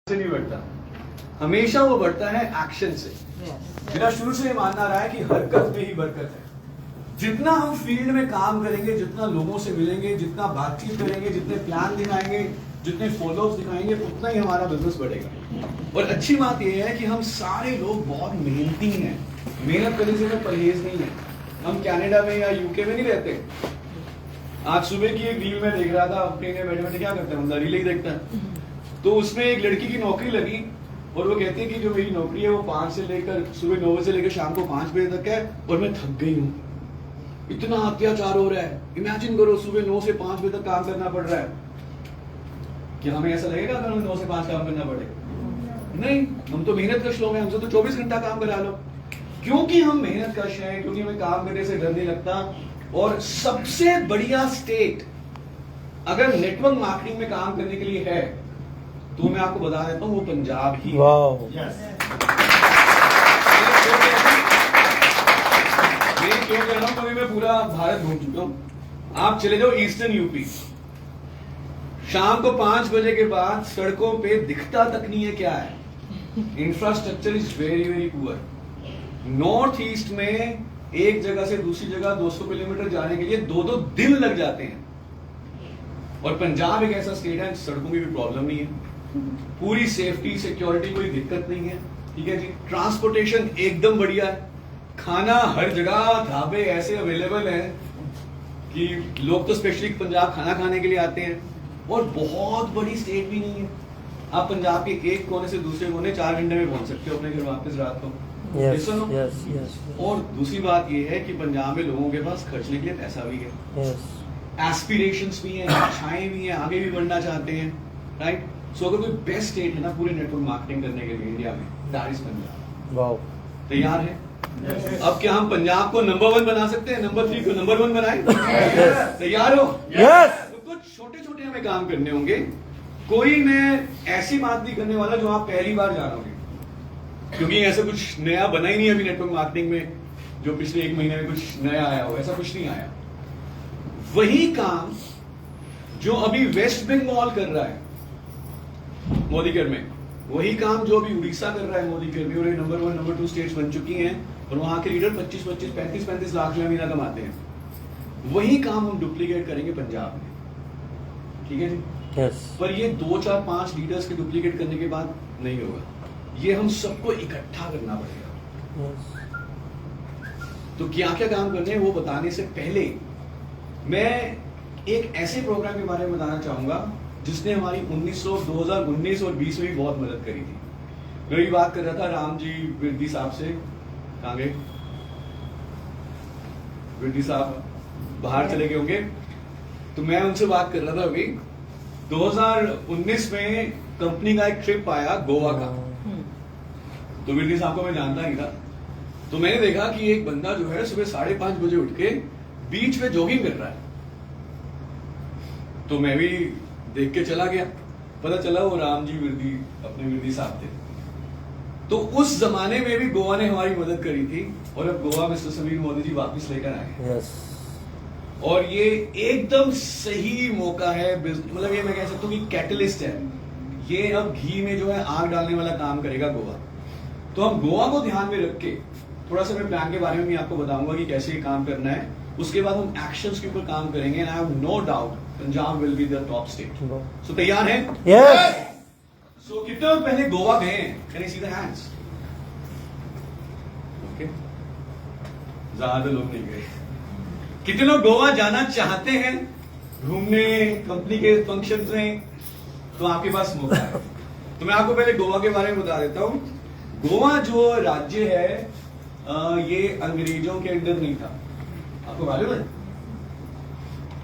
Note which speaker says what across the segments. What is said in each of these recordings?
Speaker 1: से नहीं बढ़ता, हमेशा वो बढ़ता है एक्शन से। मेरा शुरू से मानना रहा है कि हरकत में ही बरकत है। जितना हम फील्ड में काम करेंगे, जितना लोगों से मिलेंगे, जितना बातचीत करेंगे, जितने प्लान दिखाएंगे, जितने फॉलोअप्स दिखाएंगे, उतना ही हमारा बिजनेस बढ़ेगा। और अच्छी बात यह है कि हम सारे लोग बहुत मेहनती हैं। मेहनत करने से कोई परहेज नहीं है। हम कनाडा में या यूके में नहीं रहते। आज सुबह की एक रील में देख रहा था, अपने बैठे बैठे क्या करता है बंदा, रील ही देखता है। तो उसमें एक लड़की की नौकरी लगी और वो कहती है कि जो मेरी नौकरी है वो 5 से लेकर सुबह 9 बजे से लेकर शाम को 5 बजे तक है और मैं थक गई हूँ। इतना अत्याचार हो रहा है। इमेजिन करो, सुबह 9 से 5 बजे तक काम करना पड़ रहा है। क्या हमें ऐसा लगेगा अगर हमें 9 से 5 काम करना पड़े? नहीं, हम तो मेहनत कश लोग हैं। हमसे तो 24 घंटा काम करा लो। क्योंकि हम मेहनत कश हैं, क्योंकि हमें काम करने से डर नहीं लगता। और सबसे बढ़िया स्टेट अगर नेटवर्क मार्केटिंग में काम करने के लिए है तो मैं आपको बता देता हूं, वो पंजाब ही है। क्यों कह रहा हूं, क्योंकि मैं पूरा भारत घूम चुका हूं। आप चले जाओ ईस्टर्न यूपी, शाम को 5 बजे के बाद सड़कों पे दिखता तक नहीं है क्या है। Infrastructure is very very poor. North east में एक जगह से दूसरी जगह 200 किलोमीटर जाने के लिए 2-2 दिन लग जाते हैं। और पंजाब एक ऐसा स्टेट है, सड़कों की भी प्रॉब्लम नहीं है। पूरी सेफ्टी सिक्योरिटी कोई दिक्कत नहीं है। ठीक है जी। ट्रांसपोर्टेशन एकदम बढ़िया है। खाना हर जगह ढाबे ऐसे अवेलेबल हैं कि लोग तो स्पेशली पंजाब खाना खाने के लिए आते हैं। और बहुत बड़ी स्टेट भी नहीं है। आप पंजाब के एक कोने से दूसरे कोने 4 घंटे में पहुंच सकते हो अपने घर वापस रात को। और दूसरी बात यह है कि पंजाब में लोगों के पास खर्चने के लिए पैसा भी है, एस्पिरेशंस भी हैं, इच्छाएं भी हैं, आगे भी बढ़ना चाहते हैं। राइट। सो अगर कोई बेस्ट स्टेट है ना पूरे नेटवर्क मार्केटिंग करने के लिए इंडिया में, दैट इज पंजाब। वाओ। तैयार है? अब क्या हम पंजाब को नंबर 1 बना सकते हैं? नंबर 3 को नंबर 1 बनाए? तैयार हो? तो कुछ छोटे छोटे हमें काम करने होंगे। कोई मैं ऐसी बात नहीं करने वाला जो आप पहली बार जानोगे, क्योंकि ऐसा कुछ नया बना ही नहीं अभी नेटवर्क मार्केटिंग में जो पिछले 1 महीने में कुछ नया आया हो। ऐसा कुछ नहीं आया। वही काम जो अभी वेस्ट बंगाल कर रहा है मोदीकर में, वही काम जो अभी उड़ीसा कर रहा है मोदीकर में, और नंबर 1 नंबर 2 स्टेट्स बन चुकी हैं और वहां के लीडर 25-25, 35-35 लाख में महीना कमाते हैं। वही काम हम डुप्लीकेट करेंगे पंजाब में। ठीक है जी। पर ये 2, 4, 5 लीडर्स के डुप्लीकेट करने के बाद नहीं होगा। ये हम सबको इकट्ठा करना पड़ेगा। तो क्या क्या काम करने हैं वो बताने से पहले मैं एक ऐसे प्रोग्राम के बारे में बताना चाहूंगा जिसने हमारी 2019 और 20 में भी बहुत मदद करी थी। मैं ये बात कर रहा था राम जी विरदी साहब से। कहां गए विरदी साहब? बाहर चले गए होंगे। तो मैं उनसे बात कर रहा था अभी 2019 में कंपनी का एक ट्रिप आया गोवा का। तो विरदी साहब को मैं जानता नहीं था। तो मैंने देखा कि एक बंदा जो है सुबह 5:30 बजे उठ के बीच में जॉगिंग कर रहा है। तो मैं भी देख के चला गया। पता चला वो राम जी विरदी अपने विरदी साहब थे। तो उस जमाने में भी गोवा ने हमारी मदद करी थी और अब गोवा मिस्टर समीर मोदी जी वापस लेकर आए। और ये एकदम सही मौका है। मतलब ये मैं कह सकता हूँ कि कैटलिस्ट है। ये अब घी में जो है आग डालने वाला काम करेगा गोवा। तो हम गोवा को ध्यान में रख के थोड़ा सा मैं प्लान के बारे में भी आपको बताऊंगा कि कैसे ये काम करना है। उसके बाद हम एक्शंस के ऊपर काम करेंगे। And I have no doubt Punjab will be the top state. So तैयार हैं? यस। सो कितने लोग पहले गोवा गए हैं? Can I see the hands? Okay, ज्यादा लोग नहीं गए। कितने लोग गोवा जाना चाहते हैं घूमने, कंपनी के फंक्शन में? तो आपके पास मौका है। तो मैं आपको पहले गोवा के बारे में बता देता हूं। गोवा जो राज्य है ये अंग्रेजों के अंडर नहीं था। आपको मालूम है?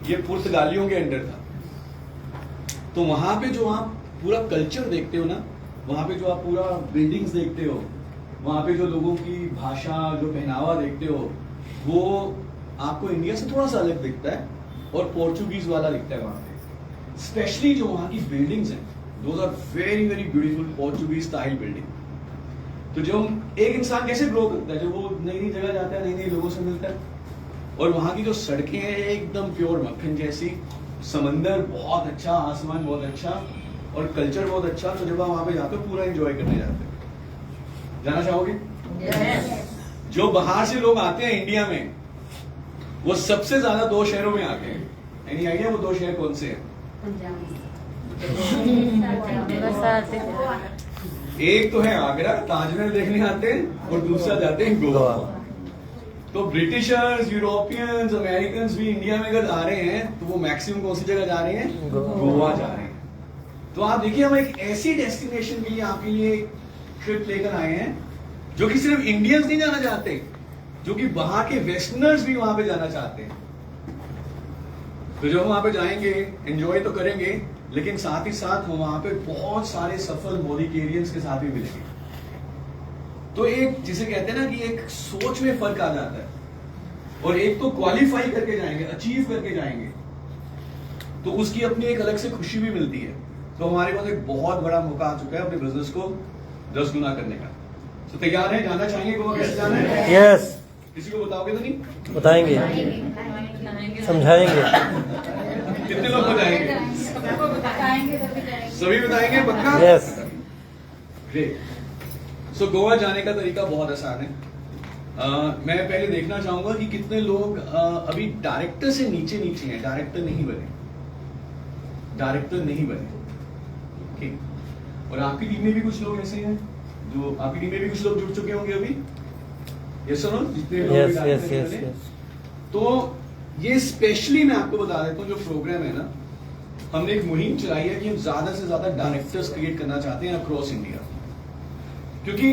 Speaker 1: ये पुर्तगालियों के अंडर था। तो वहां पे जो आप पूरा कल्चर देखते हो ना, वहां पे जो आप पूरा बिल्डिंग्स देखते हो, वहां पे जो लोगों की भाषा, जो पहनावा देखते हो, वो आपको इंडिया से थोड़ा सा अलग दिखता है और पोर्चुगीज वाला दिखता है वहां पे। स्पेशली जो वहां की बिल्डिंग्स हैं, those are very very beautiful Portuguese style building. तो जो एक इंसान कैसे ग्रो करता है, जब वो नई नई जगह जाता है, नई नई लोगों से मिलता है। और वहां की जो सड़कें हैं एकदम प्योर मक्खन जैसी, समंदर बहुत अच्छा, आसमान बहुत अच्छा। और कल्चर बहुत अच्छा, तो जब आप वहां पे जाते हो पूरा एंजॉय करने जाते हो। जाना चाहोगे? जो बाहर से लोग आते हैं इंडिया में, वो सबसे ज्यादा 2 शहरों में आते हैं। एनी आइडिया वो 2 शहर कौन से हैं? एक तो है आगरा, ताजमहल देखने आते हैं, और दूसरा जाते हैं गोवा। तो ब्रिटिशर्स, यूरोपियंस, अमेरिकन भी इंडिया में अगर आ रहे हैं तो वो मैक्सिमम कौन सी जगह जा रहे हैं? गोवा जा रहे हैं। तो आप देखिए, हम एक ऐसी डेस्टिनेशन के लिए आपके लिए ट्रिप लेकर आए हैं जो कि सिर्फ इंडियंस नहीं जाना चाहते, जो कि बाहर के वेस्टर्नर्स भी वहां पे जाना चाहते हैं। तो जब हम वहां पे जाएंगे, एंजॉय तो करेंगे, लेकिन साथ ही साथ हम वहां पे बहुत सारे सफल मॉडिकेरियंस के साथ भी मिलेंगे। तो एक जिसे कहते हैं ना कि एक सोच में फर्क आ जाता है, और एक तो क्वालिफाई करके जाएंगे, अचीव करके जाएंगे, तो उसकी अपनी एक अलग से खुशी भी मिलती है। तो हमारे पास एक बहुत बड़ा मौका आ चुका है अपने बिजनेस को 10 गुना करने का। तो तैयार है? जाना चाहेंगे गोवा? कैसे जाना है?
Speaker 2: यस,
Speaker 1: किसी को बताओगे तो नहीं?
Speaker 2: बताएंगे, समझाएंगे।
Speaker 1: कितने लोग बताएंगे? सभी बताएंगे? पक्का?
Speaker 2: यस।
Speaker 1: ग्रेट। सो गोवा जाने का तरीका बहुत आसान है। मैं पहले देखना चाहूंगा कि कितने लोग अभी डायरेक्टर से नीचे हैं, डायरेक्टर नहीं बने। ठीक। और आपकी टीम में भी कुछ लोग ऐसे हैं जो आपकी टीम में भी कुछ लोग जुड़ चुके होंगे अभी। यस और नो? जितने लोग
Speaker 2: यस
Speaker 1: डायरेक्टर
Speaker 2: यस
Speaker 1: नहीं
Speaker 2: यस
Speaker 1: बने।
Speaker 2: यस।
Speaker 1: तो ये स्पेशली मैं आपको बता देता हूँ, जो प्रोग्राम है ना, हमने एक मुहिम चलाई है कि हम ज्यादा से ज्यादा डायरेक्टर्स क्रिएट करना चाहते हैं अक्रॉस इंडिया। क्योंकि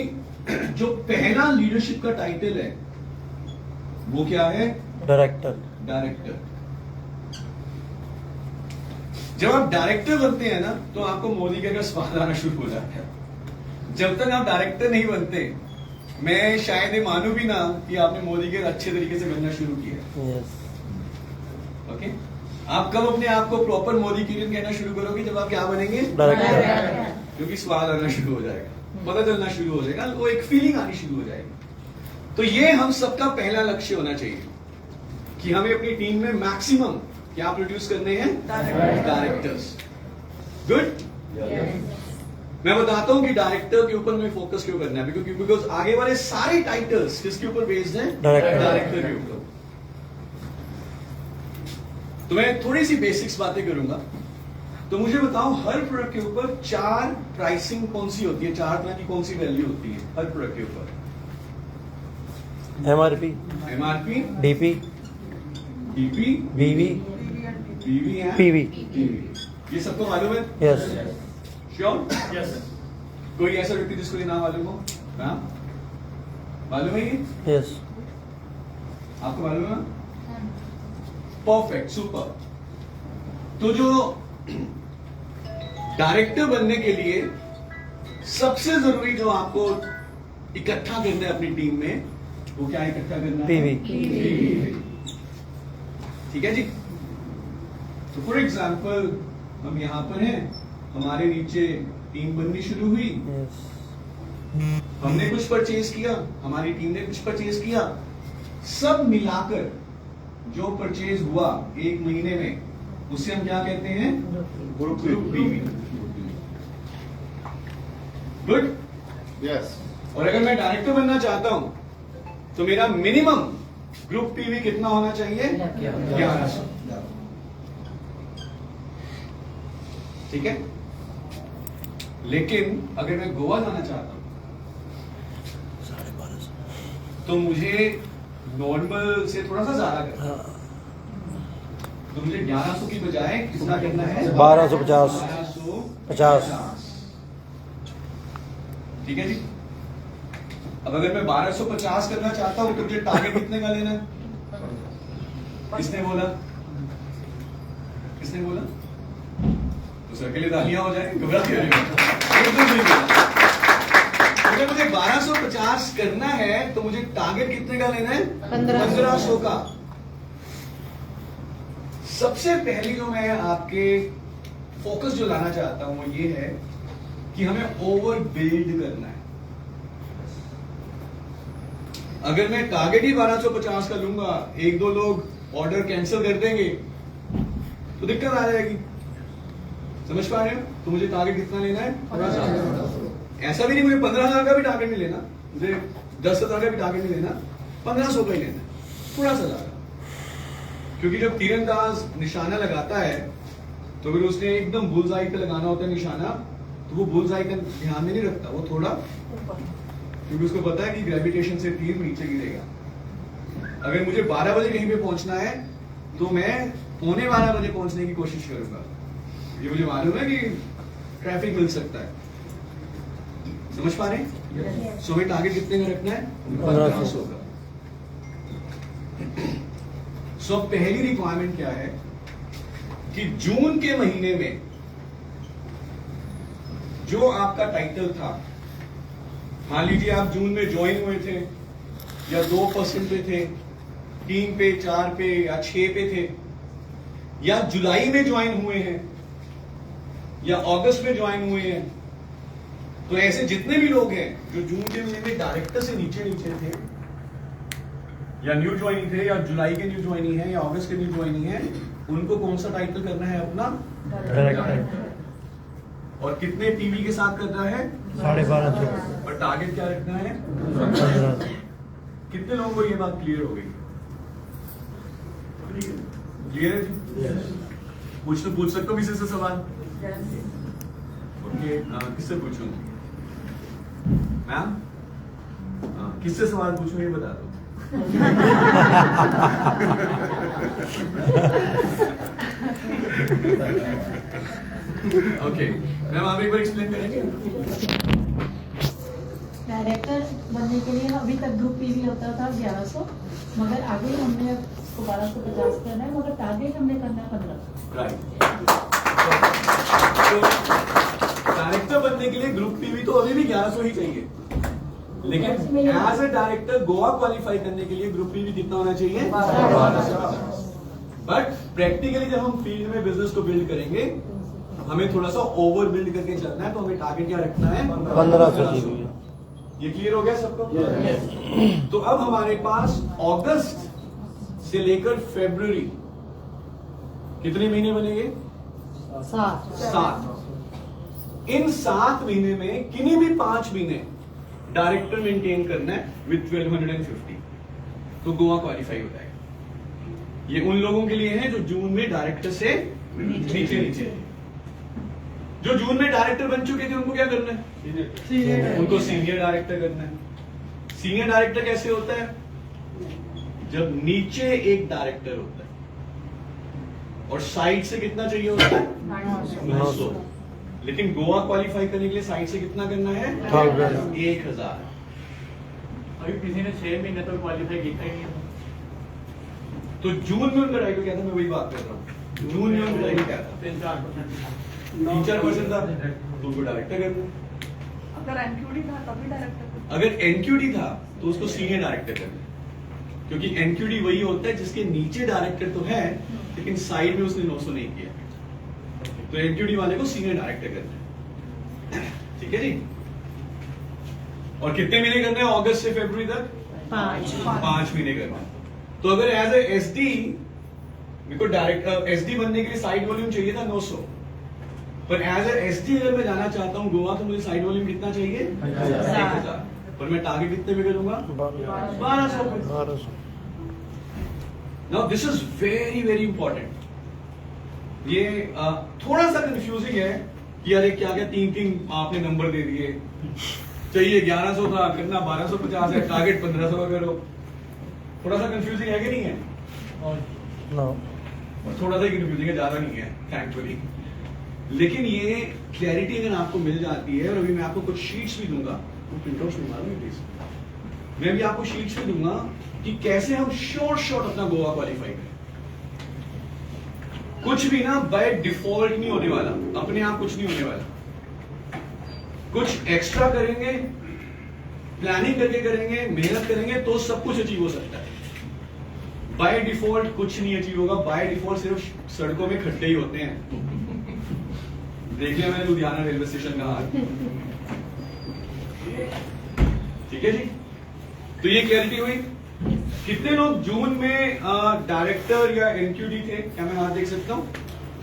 Speaker 1: जो पहला लीडरशिप का टाइटल है वो क्या है? डायरेक्टर। जब आप डायरेक्टर बनते हैं ना, तो आपको मोदी का स्वाद आना शुरू हो जाता है। जब तक आप डायरेक्टर नहीं बनते, मैं शायद ये मानू भी ना कि आपने मोदी के अच्छे तरीके से बनना शुरू किया।
Speaker 2: यस।
Speaker 1: ओके। आप कब अपने आप को प्रॉपर मोदी किरण कहना शुरू करोगे? जब आप क्या बनेंगे?
Speaker 2: डायरेक्टर।
Speaker 1: क्योंकि स्वाद आना शुरू हो जाएगा, पता चलना शुरू हो जाएगा, वो एक फीलिंग आनी शुरू हो जाएगी। तो ये हम सबका पहला लक्ष्य होना चाहिए कि हमें अपनी टीम में मैक्सिमम क्या प्रोड्यूस करने हैं? डायरेक्टर्स। गुड। मैं बताता हूं कि डायरेक्टर के ऊपर में फोकस क्यों करना है, क्योंकि बिकॉज आगे वाले सारे टाइटल्स किसके ऊपर बेस्ड हैं? डायरेक्टर के ऊपर। तो मैं थोड़ी सी बेसिक्स बातें करूंगा। तो मुझे बताओ, हर प्रोडक्ट के ऊपर 4 प्राइसिंग कौन सी होती है? 4 तरह की कौन सी वैल्यू होती है हर प्रोडक्ट के ऊपर?
Speaker 2: एमआरपी, डीपी, बीवी, पीवी।
Speaker 1: ये सबको मालूम है?
Speaker 2: यस।
Speaker 1: श्योर? यस। कोई ऐसा व्यक्ति जिसको ये ना मालूम हो? हाँ? मालूम है ये?
Speaker 2: यस।
Speaker 1: आपको मालूम है? Perfect, super. तो जो डायरेक्टर बनने के लिए सबसे जरूरी जो आपको इकट्ठा करना है अपनी टीम में, वो क्या इकट्ठा करना है?
Speaker 2: पीवी।
Speaker 1: ठीक है जी। तो फॉर एग्जाम्पल, हम यहां पर हैं, हमारे नीचे टीम बननी शुरू हुई,
Speaker 2: यस।
Speaker 1: हमने कुछ परचेज किया, हमारी टीम ने कुछ परचेज किया, सब मिलाकर जो परचेज हुआ 1 महीने में, उसे हम क्या कहते हैं? Group PV. गुड।
Speaker 3: यस।
Speaker 1: और अगर मैं डायरेक्टर बनना चाहता हूं तो मेरा मिनिमम ग्रुप पीवी कितना होना चाहिए? 1100। ठीक है। लेकिन अगर मैं गोवा जाना चाहता हूं तो मुझे नॉर्मल से थोड़ा सा ज्यादा करना है। तो मुझे 1100 की बजाय कितना करना है?
Speaker 2: 1250।
Speaker 1: 1250। ठीक है जी। अब अगर मैं 1250 करना चाहता हूं तो मुझे टारगेट कितने का लेना है? किसने बोला? तो सर के लिए तालियां हो जाए, घबरा क्यों रहे हो? अगर मुझे 1250 करना है तो मुझे टारगेट कितने का लेना है? 1500 का। सबसे पहली जो मैं आपके फोकस जो लाना चाहता हूं वो ये है कि हमें ओवर बिल्ड करना है। अगर मैं टारगेट ही 1250 का लूंगा, 1-2 लोग ऑर्डर कैंसिल कर देंगे तो दिक्कत आ जाएगी। समझ पा रहे हो? तो मुझे टारगेट कितना लेना है? 15,000। ऐसा भी नहीं मुझे 15,000 का भी टारगेट नहीं लेना, मुझे 10,000 का भी टारगेट नहीं लेना, 1500 का ही लेना, थोड़ा सा ज्यादा। क्योंकि जब तीरंदाज निशाना लगाता है तो फिर उसने एकदम बुलजाई पे लगाना होता है निशाना, तो वो बुलजाई का ध्यान में नहीं रखता, वो थोड़ा, क्योंकि उसको पता है कि ग्रेविटेशन से तीर नीचे गिरेगा। अगर मुझे 12 बजे कहीं पे पहुंचना है तो मैं 11:15 बजे पहुंचने की कोशिश करूंगा। ये मुझे मालूम है कि ट्रैफिक मिल सकता है। समझ पा रहे हैं? सो हमें टारगेट कितने का रखना है? 1500 का। सो पहली रिक्वायरमेंट क्या है कि जून के महीने में जो आपका टाइटल था, मान लीजिए आप जून में ज्वाइन हुए थे या 2% पे थे, 3 पे, 4 पे या 6 पे थे, या जुलाई में ज्वाइन हुए हैं या अगस्त में ज्वाइन हुए हैं, तो ऐसे जितने भी लोग हैं जो जून के महीने में डायरेक्टर से नीचे नीचे थे या न्यू ज्वाइनिंग थे या जुलाई के न्यू ज्वाइनिंग है या अगस्त के न्यू ज्वाइनिंग है, उनको कौन सा टाइटल करना है? अपना डायरेक्टर। और कितने पीवी के साथ करना है?
Speaker 2: 12.5।
Speaker 1: और टारगेट क्या रखना है?
Speaker 2: 15।
Speaker 1: कितने लोगों को ये बात क्लियर हो गई? क्लियर है जी? कुछ तो पूछ सकते हो किसी से सवाल? ओके, किससे पूछूं? मैम, किससे सवाल पूछूं ये बता दो। ओके मैम, आप एक बार एक्सप्लेन करेंगे?
Speaker 3: डायरेक्टर बनने के लिए अभी तक ग्रुप पीवी होता था 1100, मगर आगे हमने उसको 1250 करना है, मगर टारगेट हमने करना है 1500।
Speaker 1: राइट। डायरेक्टर बनने के लिए ग्रुप पीवी तो अभी भी 1100 ही चाहिए, लेकिन as a director Goa qualify करने के लिए ग्रुप पीवी कितना होना चाहिए? 1250। बट प्रैक्टिकली जब हम फील्ड में बिजनेस को बिल्ड करेंगे, हमें थोड़ा सा ओवर बिल्ड करके चलना है, तो हमें टारगेट क्या रखना है?
Speaker 2: 1500।
Speaker 1: ये क्लियर हो गया सबको? तो अब हमारे पास अगस्त से लेकर फरवरी कितने महीने बनेंगे? 7। इन 7 महीने में किन्हीं भी 5 महीने डायरेक्टर मेंटेन करना है विद 1250, तो गोवा क्वालिफाई हो जाएगा। ये उन लोगों के लिए है जो जून में डायरेक्टर से नीचे नीचे थे। जो जून में डायरेक्टर बन चुके थे उनको क्या करना है? उनको सीनियर डायरेक्टर करना है। सीनियर डायरेक्टर कैसे होता है? जब नीचे एक डायरेक्टर होता है और साइड से कितना चाहिए होता है? 900। लेकिन गोवा क्वालिफाई करने के लिए साइड से कितना करना है? 1000।
Speaker 4: अभी किसी ने 6 महीने तक क्वालिफाई किया ही नहीं।
Speaker 1: तो जून में उनका टाइटल क्या था? मैं वही बात कर रहा हूँ। जून में उनका टाइटल क्या था? 3-4% था, तो उनको डायरेक्टर करना।
Speaker 5: अगर एनक्यूडी था तभी डायरेक्टर।
Speaker 1: अगर एनक्यूडी था तो उसको सीनियर डायरेक्टर करना, क्योंकि एनक्यूडी वही होता है जिसके नीचे डायरेक्टर तो है लेकिन साइड में उसने 900 नहीं किया, तो एनक्यूडी वाले को सीनियर डायरेक्टर करना है। ठीक है जी? और कितने महीने करना है? अगस्त से फरवरी तक 5 महीने करना है। तो अगर एज ए एसडी मेरे को डायरेक्टर एसडी बनने के लिए साइड वॉल्यूम चाहिए था 900, पर एज ए एसडी अगर मैं जाना चाहता हूं गोवा, तो मुझे साइड वॉल्यूम कितना चाहिए? 1000। पर मैं टारगेट कितने पे करूंगा? 1200 पे।
Speaker 2: 1200।
Speaker 1: Now this is very very important. ये थोड़ा सा कंफ्यूजिंग है कि अरे क्या क्या 3 आपने नंबर दे दिए, चाहिए 1100 था, करना 1250 है, टारगेट 1500 का करो। थोड़ा सा कंफ्यूजिंग है कि नहीं है?
Speaker 2: नो।
Speaker 1: थोड़ा सा कंफ्यूजिंग है, ज्यादा नहीं है थैंकफुली। लेकिन ये क्लैरिटी अगर आपको मिल जाती है, और अभी मैं आपको कुछ शीट्स भी दूंगा, प्रिंटआउट्स मंगवा लो प्लीज। मैं भी आपको शीट्स भी दूंगा कि कैसे हम शॉर्ट अपना गोवा क्वालिफाई करें। कुछ भी ना बाय डिफॉल्ट नहीं होने वाला, अपने आप कुछ नहीं होने वाला। कुछ एक्स्ट्रा करेंगे, प्लानिंग करके करेंगे, मेहनत करेंगे तो सब कुछ अचीव हो सकता है। बाय डिफॉल्ट कुछ नहीं अचीव होगा। बाय डिफॉल्ट सिर्फ सड़कों में खड्डे ही होते हैं। देख लिया मैंने लुधियाना रेलवे स्टेशन का हाल। ठीक है जी? तो ये क्लैरिटी हुई। कितने लोग जून में डायरेक्टर या एनक्यूडी थे? क्या मैं हाथ देख सकता हूं?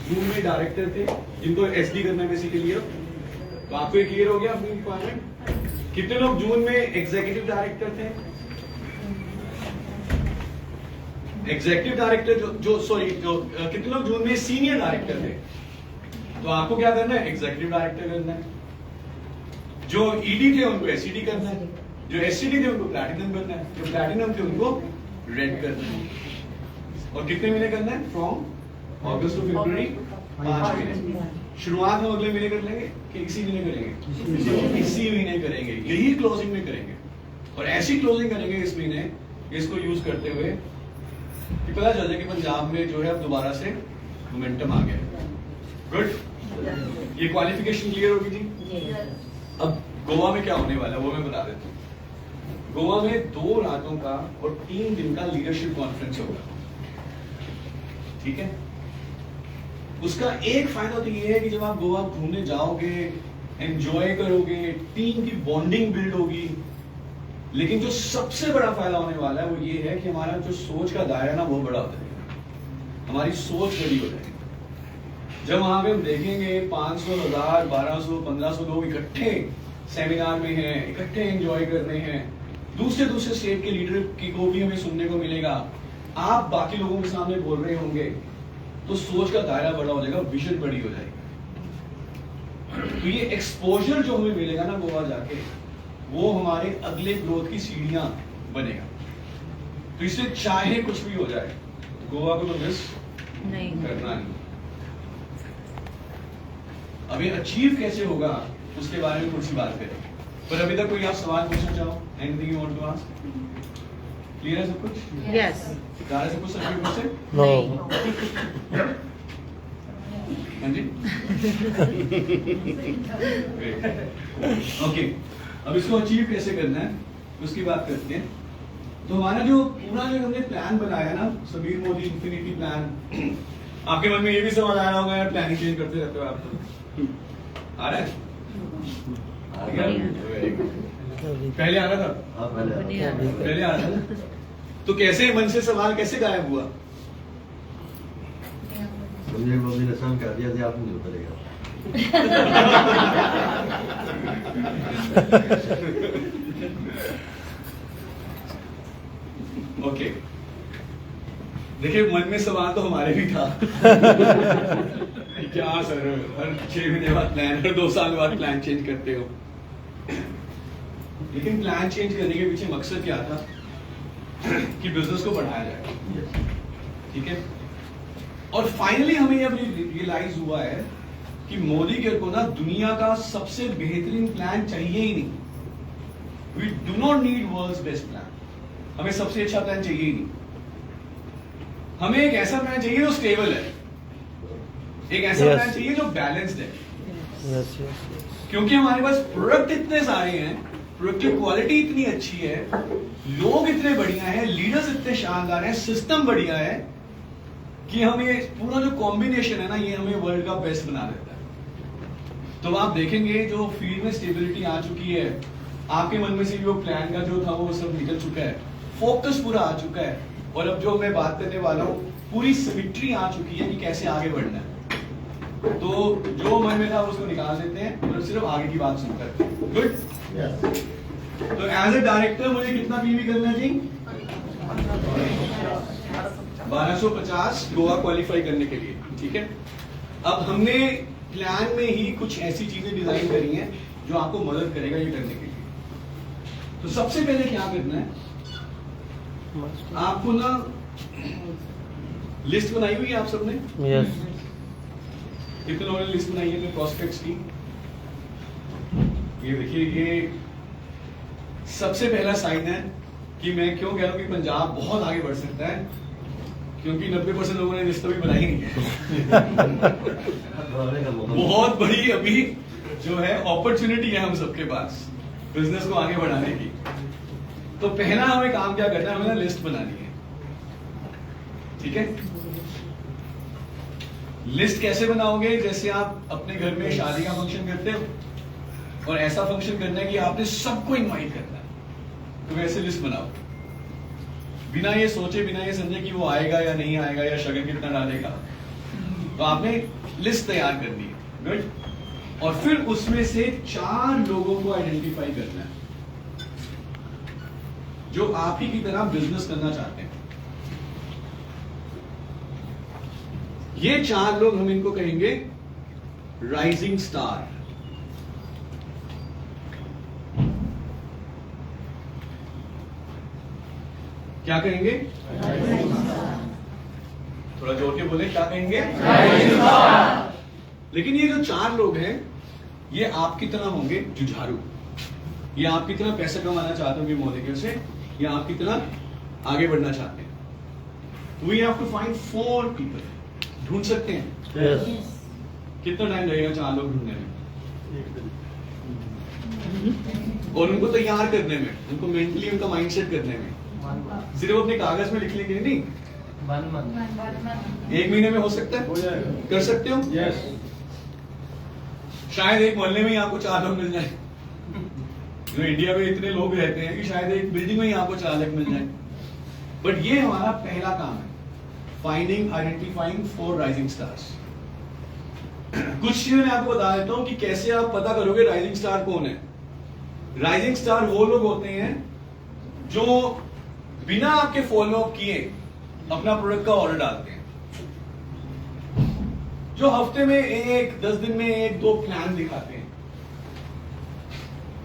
Speaker 1: जून में डायरेक्टर थे जिनको एसडी करना है बेसिकली। तो आपको ये क्लियर हो गया अपनी रिक्वायरमेंट। कितने लोग जून में एग्जीक्यूटिव डायरेक्टर थे? एग्जीक्यूटिव डायरेक्टर कितने लोग जून में सीनियर डायरेक्टर थे? तो आपको क्या करना है? एग्जीक्यूटिव डायरेक्टर करना है। जो ईडी थे उनको एसईडी करना है, जो एसईडी थे उनको प्लैटिनम करना है, जो प्लैटिनम थे उनको रेड करना है। और कितने महीने करना है? फ्रॉम अगस्त टू फरवरी 5 महीने। शुरुआत हम अगले महीने कर लेंगे कि इसी महीने करेंगे? इसी महीने करेंगे, यही क्लोजिंग में करेंगे। और ऐसी क्लोजिंग करेंगे इस महीने, इसको यूज करते हुए कि पता चल जाए कि पंजाब में जो है अब दोबारा से मोमेंटम आ गया। गुड, ये क्वालिफिकेशन क्लियर होगी जी। अब गोवा में क्या होने वाला है वो मैं बता देता हूँ। गोवा में 2 रातों का और 3 दिन का लीडरशिप कॉन्फ्रेंस होगा, ठीक है। उसका एक फायदा तो ये है कि जब आप गोवा घूमने जाओगे, एंजॉय करोगे, टीम की बॉन्डिंग बिल्ड होगी। लेकिन जो सबसे बड़ा फायदा होने वाला है वो ये है कि हमारा जो सोच का दायरा ना वो बड़ा हो जाएगा, हमारी सोच बड़ी हो जाएगी। जब वहां पे हम देखेंगे 500, 1000, 1200, 1500 लोग इकट्ठे सेमिनार में हैं, इकट्ठे एंजॉय कर रहे हैं, दूसरे स्टेट के लीडर की को भी हमें सुनने को मिलेगा, आप बाकी लोगों के सामने बोल रहे होंगे, तो सोच का दायरा बड़ा हो जाएगा, विजन बड़ी हो जाएगी। तो ये एक्सपोजर जो हमें मिलेगा ना गोवा जाके, वो हमारे अगले ग्रोथ की सीढ़ियां बनेगा। तो इससे चाहे कुछ भी हो जाए, गोवा को तो मिस नहीं करना नहीं। अब ये अचीव कैसे होगा उसके बारे में कुछ बात करें, पर अभी तक कोई आप सवाल पूछना चाहो? Anything you want to ask? Clear है सब कुछ?
Speaker 6: यस।
Speaker 1: सारा सब कुछ सभी कुछ है?
Speaker 2: नो।
Speaker 1: हाँ जी। ओके, अब इसको अचीव कैसे करना है उसकी बात करते हैं। तो हमारा जो पूरा जो हमने प्लान बनाया ना, समीर मोदी इंफिनिटी प्लान, आपके मन में ये भी सवाल आ रहा होगा यार प्लानिंग चेंज करते रहते हो आप तो, आ रहा है? आ गया? पहले आ रहा था? पहले आ रहा था। तो कैसे मन से सवाल कैसे गायब हुआ?
Speaker 7: संजय मोदी ने संग कर दिया था, आप नहीं उतरेगा।
Speaker 1: ओके, देखिए मन में सवाल तो हमारे भी था। क्या सर, हर 6 महीने बाद प्लान, हर 2 साल बाद प्लान चेंज करते हो। लेकिन प्लान चेंज करने के पीछे मकसद क्या था? कि बिजनेस को बढ़ाया जाए, ठीक है। और फाइनली हमें अब रियलाइज हुआ है कि मोदी के को ना दुनिया का सबसे बेहतरीन प्लान चाहिए ही नहीं। We do not need world's best plan, हमें सबसे अच्छा प्लान चाहिए ही नहीं। हमें एक ऐसा प्लान चाहिए जो स्टेबल है, एक ऐसा
Speaker 2: Yes.
Speaker 1: प्लान चाहिए जो बैलेंस्ड है।
Speaker 2: Yes yes.
Speaker 1: क्योंकि हमारे पास प्रोडक्ट इतने सारे हैं, प्रोडक्ट की क्वालिटी इतनी अच्छी है, लोग इतने बढ़िया हैं, लीडर्स इतने शानदार हैं, सिस्टम बढ़िया है कि हम ये पूरा जो कॉम्बिनेशन है ना, ये हमें वर्ल्ड का बेस्ट बना देता है। तो आप देखेंगे जो फील्ड में स्टेबिलिटी आ चुकी है, आपके मन में से जो प्लान का जो था वो सब निकल चुका है, फोकस पूरा आ चुका है, और अब जो मैं बात करने वाला हूँ पूरी सिमिट्री आ चुकी है कि कैसे आगे बढ़ना है। तो जो मन में था उसको निकाल देते हैं और सिर्फ आगे की बात सुनकर। गुड। तो एज ए डायरेक्टर मुझे कितना पीवी करना है जी? 1250 गोवा क्वालिफाई करने के लिए, ठीक है। अब हमने प्लान में ही कुछ ऐसी चीजें डिजाइन करी हैं जो आपको मदद करेगा ये करने के लिए। तो सबसे पहले क्या करना है, आपको ना लिस्ट बनाई हुई है आप सबने?
Speaker 2: यस।
Speaker 1: कितने लोगों ने लिस्ट बनाई है प्रोस्पेक्ट्स की? ये देखिए, ये सबसे पहला साइन है कि मैं क्यों कह रहा हूं कि पंजाब बहुत आगे बढ़ सकता है, क्योंकि 90% लोगों ने लिस्ट अभी बनाई नहीं है। बहुत बड़ी अभी जो है अपॉर्चुनिटी है हम सबके पास बिजनेस को आगे बढ़ाने की। तो पहला हमें काम क्या करना है, हमें ना लिस्ट बनानी है, ठीक है। लिस्ट कैसे बनाओगे? जैसे आप अपने घर में शादी का फंक्शन करते हो और ऐसा फंक्शन करना है कि आपने सबको इनवाइट करना है, तो वैसे लिस्ट बनाओ, बिना ये सोचे, बिना ये समझे कि वो आएगा या नहीं आएगा या शगन कितना डालेगा। तो आपने लिस्ट तैयार करनी है। गुड। और फिर उसमें से 4 लोगों को आइडेंटिफाई करना है जो आप ही की तरह बिजनेस करना चाहते हैं। ये 4 लोग, हम इनको कहेंगे राइजिंग स्टार। क्या कहेंगे? थोड़ा जोर के बोले, क्या कहेंगे? लेकिन ये जो 4 लोग हैं, ये आपकी तरह होंगे जुझारू। ये आपकी तरह पैसा कमाना चाहते होंगे मॉलिक्यूल से, या आपकी तरह आगे बढ़ना चाहते हैं। We have to find 4 people. ढूंढ सकते हैं?
Speaker 2: Yes.
Speaker 1: कितना टाइम लगेगा 4 लोग ढूंढने में? और उनको तैयार करने में, उनको मेंटली उनका माइंडसेट करने में। सिर्फ अपने कागज में लिख लेंगे नहीं, 1 महीने में हो सकता है?
Speaker 4: हो जाएगा।
Speaker 1: कर सकते हो?
Speaker 4: यस।
Speaker 1: शायद एक मोहल्ले में ही आपको 4 लोग मिल जाए। जो इंडिया में इतने लोग रहते हैं कि शायद एक बिल्डिंग में ही आपको 4 लोग मिल जाए। बट ये हमारा पहला काम है, फाइंडिंग, आइडेंटिफाइंग 4 राइजिंग स्टार्स। कुछ चीजें मैं आपको बता देता हूं कि कैसे आप पता करोगे राइजिंग स्टार कौन है। राइजिंग स्टार वो लोग होते हैं जो बिना आपके फॉलो अप किए अपना प्रोडक्ट का ऑर्डर डालते हैं, जो हफ्ते में 10 दिन में 1-2 प्लान दिखाते हैं,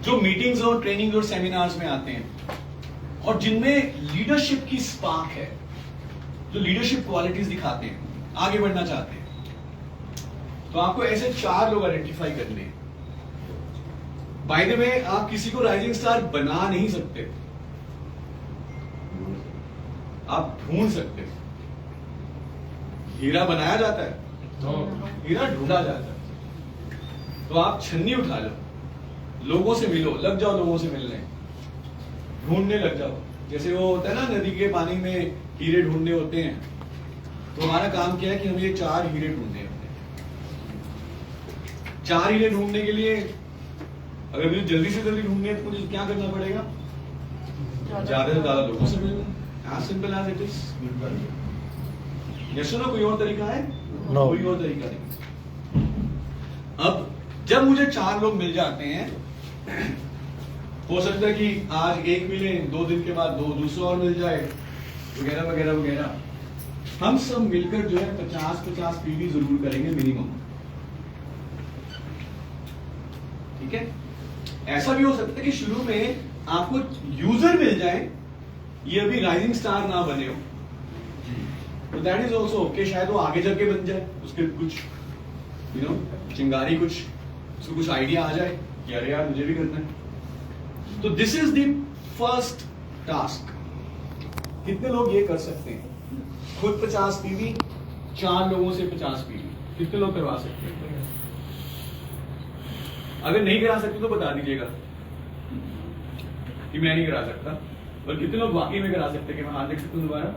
Speaker 1: जो मीटिंग्स और ट्रेनिंग और सेमिनार्स में आते हैं, और जिनमें लीडरशिप की स्पार्क है, जो लीडरशिप क्वालिटीज दिखाते हैं, आगे बढ़ना चाहते हैं। तो आपको ऐसे 4 लोग आइडेंटिफाई करने हैं। बाय द वे, आप किसी को राइजिंग स्टार बना नहीं सकते, आप ढूंढ सकते हो। हीरा बनाया जाता है, हीरा ढूंढा जाता है। तो आप छन्नी उठा लो, लोगों से मिलो, लग जाओ लोगों से मिलने, ढूंढने लग जाओ। जैसे वो होता है ना, नदी के पानी में हीरे ढूंढने होते हैं। तो हमारा काम क्या है कि हमें ये 4 हीरे ढूंढने हैं। 4 हीरे ढूंढने के लिए अगर मुझे जल्दी से जल्दी ढूंढने हैं तो मुझे क्या करना पड़ेगा? ज्यादा से ज्यादा लोगों से मिलना। As simple as it is. Yes or no? कोई और तरीका है?
Speaker 2: No.
Speaker 1: कोई और तरीका नहीं। अब जब मुझे 4 लोग मिल जाते हैं, हो सकता है कि आज एक मिले, 2 दिन के बाद 2 दूसरे और मिल जाए, वगैरह वगैरह वगैरह। हम सब मिलकर जो है 50-50 पीवी जरूर करेंगे मिनिमम। ठीक है? ऐसा भी हो सकता है कि शुरू में आपको यूजर मिल जाए, ये अभी राइजिंग स्टार ना बने हो, तो दैट इज ऑल्सो ओके। शायद वो आगे चल के बन जाए, उसके कुछ चिंगारी, कुछ उसको कुछ आइडिया आ जाए कि अरे यार मुझे भी करना है। तो this is the first task. कितने लोग ये कर सकते हैं? खुद 50 पीवी, 4 लोगों से 50 पीवी, कितने लोग करवा सकते हैं? अगर नहीं करा सकते तो बता दीजिएगा कि मैं नहीं करा सकता। और कितने लोग वाकई में करा सकते हैं? कि मैं हाथ देख सकता हूं दोबारा?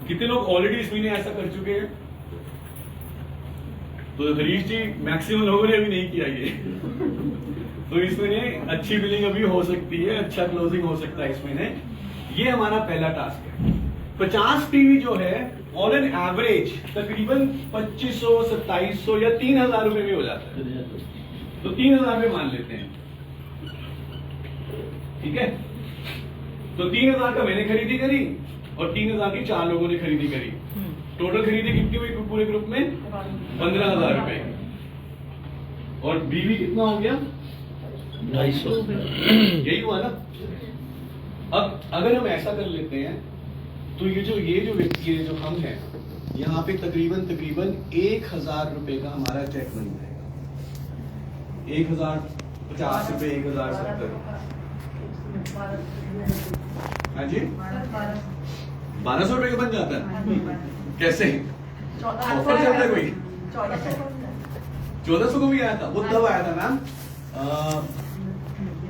Speaker 1: कितने लोग ऑलरेडी इस महीने ऐसा कर चुके हैं? तो हरीश जी, मैक्सिमम लोगों ने अभी नहीं किया ये। तो इस महीने अच्छी बिलिंग अभी हो सकती है, अच्छा क्लोजिंग हो सकता है इस महीने। ये हमारा पहला टास्क है। 50 पीवी जो है ऑन एन एवरेज तकरीबन 2500, 2700 या 3000 रुपए में हो जाता है। तो 3000 रुपए मान लेते हैं, ठीक है? तो 3000 का मैंने खरीदी करी और 3000 की 4 लोगों ने खरीदी करी। टोटल खरीदी कितनी हुई पूरे ग्रुप में? 15,000 रुपए। और बीवी कितना हो गया?
Speaker 2: 250।
Speaker 1: यही हुआ ना? अब अगर हम ऐसा कर लेते हैं तो ये जो व्यक्ति है, जो हम हैं, यहाँ पे तकरीबन 1000 रुपए का हमारा चेक बन जाएगा। 1050 रुपए, 1070। हाँ जी, 1200 रुपए का बन जाता है। कैसे? ऑफर चल रहा है कोई? 1400 को भी आया था। वो तब आया था मैम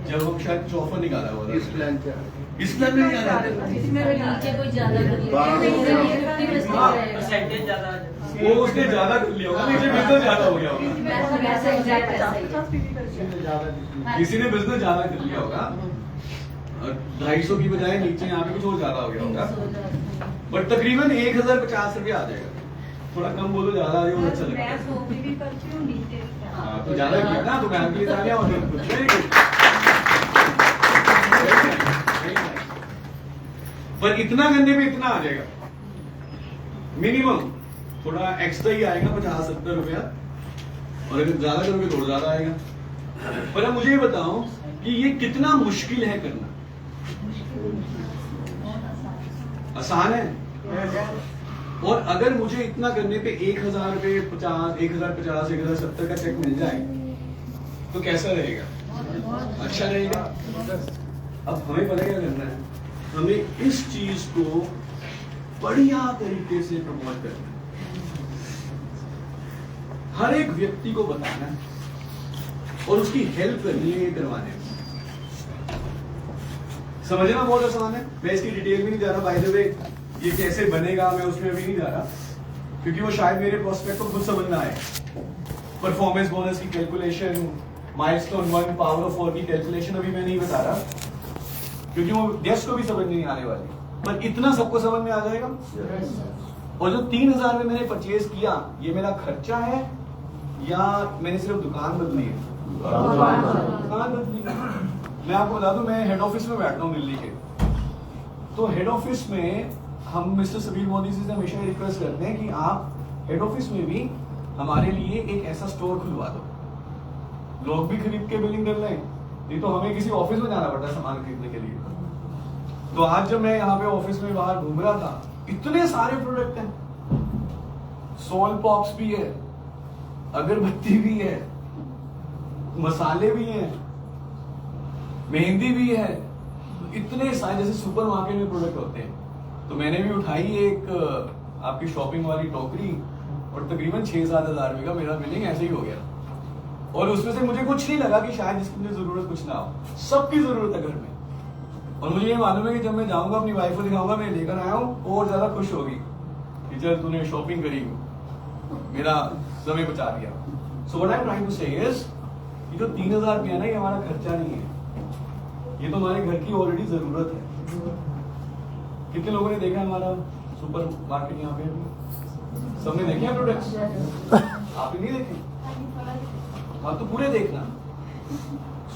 Speaker 1: जब हम शायद ऑफर निकाला हुआ था।
Speaker 7: इस प्लान क्या?
Speaker 1: इस प्लान में नहीं आ रहा था।
Speaker 3: नीचे कोई ज्यादा
Speaker 4: परसेंटेज ज्यादा
Speaker 1: वो उसने ज्यादा कर लिया होगा, नीचे बिजनेस ज्यादा हो गया होगा। किसी ने बिजनेस ज्यादा कर लिया होगा और 250 की बजाय नीचे यहाँ पे कुछ और ज्यादा हो गया होगा। बट तकरीबन 1050 रुपया आ जाएगा। थोड़ा कम बोलो, ज्यादा आ रही हो अच्छा लगता
Speaker 5: मैं
Speaker 1: है।
Speaker 5: सोफी भी करती हूँ नीचे।
Speaker 1: हाँ, तो ज्यादा किया ना, तो मैम के लिए तालियां और फिर कुछ नहीं कुछ। पर इतना करने पे इतना आ जाएगा मिनिमम, थोड़ा एक्स्ट्रा ही आएगा 50-70 रुपया, और अगर ज्यादा करोगे तो ज्यादा आएगा। पर अब मुझे ये बताओ कि ये कितना मुश्किल है करना? आसान है। और अगर मुझे इतना करने पे 1000 रुपये 50, 1050, 1070 का चेक मिल जाए तो कैसा रहेगा? अच्छा रहेगा। अब हमें पता क्या करना है, हमें इस चीज को बढ़िया तरीके से प्रमोट करना है, हर एक व्यक्ति को बताना है और उसकी हेल्प करनी है ये करवाने में। समझना बहुत आसान है, मैं इसकी डिटेल में नहीं जा रहा। बाय द वे ये कैसे बनेगा मैं उसमें अभी नहीं जा रहा, क्योंकि वो शायद मेरे प्रोस्पेक्ट को खुद समझ ना आए। परफॉर्मेंस बोनस की कैलकुलेशन, माइलस्टोन 1 पावर ऑफ 4 की कैलकुलेशन अभी मैं नहीं बता रहा, क्योंकि वो गेस्ट को भी समझ नहीं आने वाली, पर इतना सबको समझ में आ जाएगा। और जो 3000 में मैंने परचेज किया, ये मेरा खर्चा है या मैंने सिर्फ दुकान बदली है? दुकान बदली है। मैं आपको बता दूं, मैं हेड ऑफिस में बैठता हूँ दिल्ली के, तो हेड ऑफिस में हम मिस्टर सबीर मोदी जी से हमेशा रिक्वेस्ट करते हैं कि आप हेड ऑफिस में भी हमारे लिए एक ऐसा स्टोर खुलवा दो, लोग भी खरीद के बिलिंग कर लें, नहीं तो हमें किसी ऑफिस में जाना पड़ता है सामान खरीदने के लिए। तो आज जब मैं यहाँ पे ऑफिस में बाहर घूम रहा था, इतने सारे प्रोडक्ट हैं, सोल पॉप्स भी है, अगरबत्ती भी है, मसाले भी हैं, मेहंदी भी है, इतने सारे जैसे सुपरमार्केट में प्रोडक्ट होते हैं। तो मैंने भी उठाई एक आपकी शॉपिंग वाली टोकरी और तकरीबन 6-7 हज़ार रुपये का मेरा बिलिंग ऐसे ही हो गया। और उसमें से मुझे कुछ नहीं लगा कि शायद जिसकी मुझे जरूरत कुछ ना हो, सबकी जरूरत है घर में। और मुझे ये मालूम है कि जब मैं जाऊंगा अपनी वाइफ को दिखाऊंगा मैं लेकर आया हूँ, और ज्यादा खुश होगी कि चल तूने शॉपिंग करी, मेरा समय बचा दिया। So what I am trying to say is, ये जो 3000 रुपया ना, ये हमारा खर्चा नहीं है, ये तो हमारे घर की ऑलरेडी जरूरत है। कितने लोगों ने देखा हमारा सुपर मार्केट यहाँ पे? सबने देखे हैं प्रोडक्ट्स? आपने नहीं देखे? हाँ तो पूरे देखना।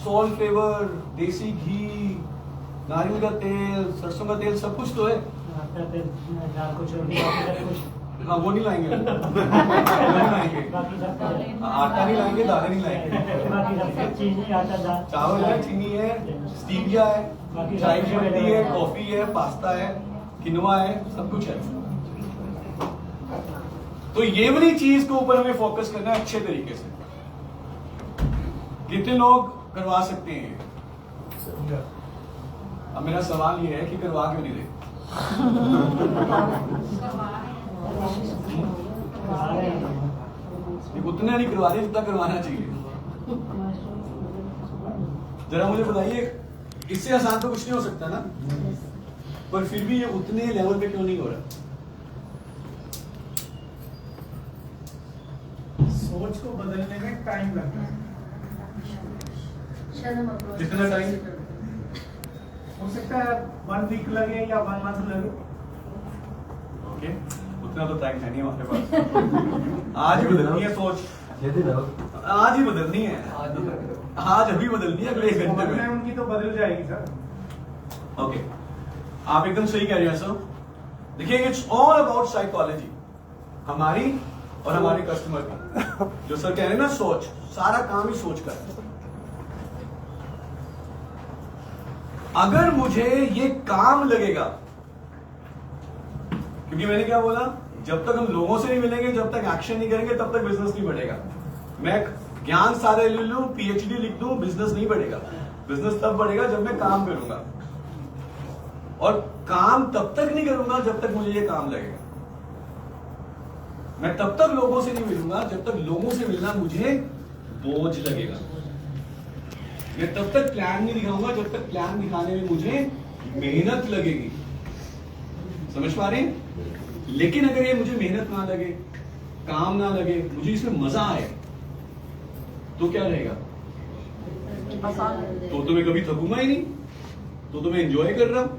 Speaker 1: सॉल्ट फ्लेवर, देसी घी, नारियल का तेल, सरसों का तेल, सब कुछ तो है। हाँ वो नहीं लाएंगे, वो नहीं लाएंगे, आटा नहीं लाएंगे, दालें नहीं लाएंगे, चावल है, चीनी है, स्टीविया है, चाय की पत्ती है, कॉफी है, पास्ता है, किनोआ है, सब कुछ है। तो ये वाली चीज के ऊपर हमें फोकस करना है अच्छे तरीके से। कितने लोग करवा सकते हैं? अब मेरा सवाल ये है कि करवा क्यों नहीं रहे? उतना नहीं करवा रहे जितना करवाना चाहिए। जरा मुझे बताइए, इससे आसान तो कुछ नहीं हो सकता ना, पर फिर भी ये उतने लेवल पे क्यों नहीं हो रहा?
Speaker 4: सोच को बदलने में टाइम लगता है।
Speaker 1: कितना टाइम?
Speaker 4: हो सकता है 1 वीक लगे या 1 मंथ लगे।
Speaker 1: ओके, उतना तो टाइम है नहीं हमारे पास। आज ही बदलनी है सोच, आज ही बदलनी है, आज अभी बदलनी है, अगले 1 घंटे
Speaker 4: बदलने
Speaker 1: में।
Speaker 4: उनकी तो बदल जाएगी सर।
Speaker 1: ओके, आप एकदम सही कह रहे हैं सर। देखिए, इट्स ऑल अबाउट साइकोलॉजी, हमारी और हमारे कस्टमर की। जो सर कह रहे हैं ना, सोच, सारा काम ही सोच कर। अगर मुझे ये काम लगेगा, क्योंकि मैंने क्या बोला, जब तक हम लोगों से नहीं मिलेंगे, जब तक एक्शन नहीं करेंगे, तब तक बिजनेस नहीं बढ़ेगा। मैं ज्ञान सारे ले लूं, पीएचडी लिख दूं, बिजनेस नहीं बढ़ेगा। बिजनेस तब बढ़ेगा जब मैं काम करूंगा, और काम तब तक नहीं करूंगा जब तक मुझे ये काम लगेगा। मैं तब तक लोगों से नहीं मिलूंगा जब तक लोगों से मिलना मुझे बोझ लगेगा। मैं तब तक प्लान नहीं दिखाऊंगा जब तक प्लान दिखाने में मुझे मेहनत लगेगी। समझ पा रहे हैं? लेकिन अगर ये मुझे मेहनत ना लगे, काम ना लगे, मुझे इसमें मजा आए, तो क्या रहेगा? तो मैं कभी थकूंगा ही नहीं, तो मैं एंजॉय कर रहा हूं।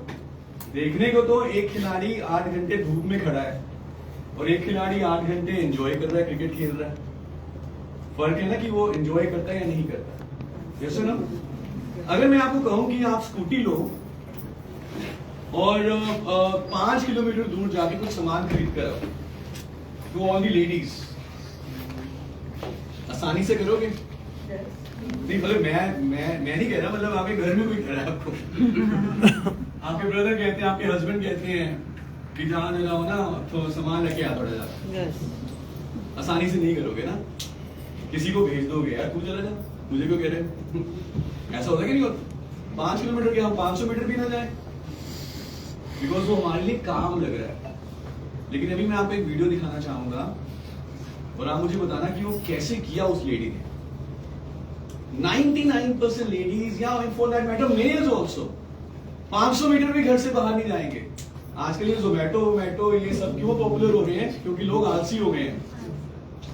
Speaker 1: देखने को तो एक खिलाड़ी 8 घंटे धूप में खड़ा है, और एक खिलाड़ी 8 घंटे एंजॉय कर रहा है, क्रिकेट खेल रहा है। फर्क है ना कि वो एंजॉय करता है या नहीं करता। यस ना? अगर मैं आपको कहूं कि आप स्कूटी लो और 5 किलोमीटर दूर जाके कुछ सामान खरीद कर आओ, टू ऑल दी लेडीज, आसानी से करोगे? नहीं, मतलब मैं नहीं कह रहा, मतलब आपके घर में कोई कह रहा है आपको आपके ब्रदर कहते हैं, आपके हस्बैंड कहते हैं कि जहां जाओ ना तो सामान लेके आ थोड़ा जा। आसानी से नहीं करोगे ना, किसी को भेज दोगे, यार तू चला जा, मुझे क्यों कह रहे हो? ऐसा होता कि नहीं होता? 5 किलोमीटर के हम 500 मीटर भी ना जाए, बिकॉज वो हमारे लिए काम लग रहा है। लेकिन अभी मैं आपको एक वीडियो दिखाना चाहूंगा और आप मुझे बताना कि वो कैसे किया उस लेडी ने। 99% लेडीज या for that matter males also 500 metre भी घर से बाहर नहीं जाएंगे। आजकल ये जोमेटो ये सब क्यों पॉपुलर हो रहे हैं? क्योंकि लोग आलसी हो गए हैं।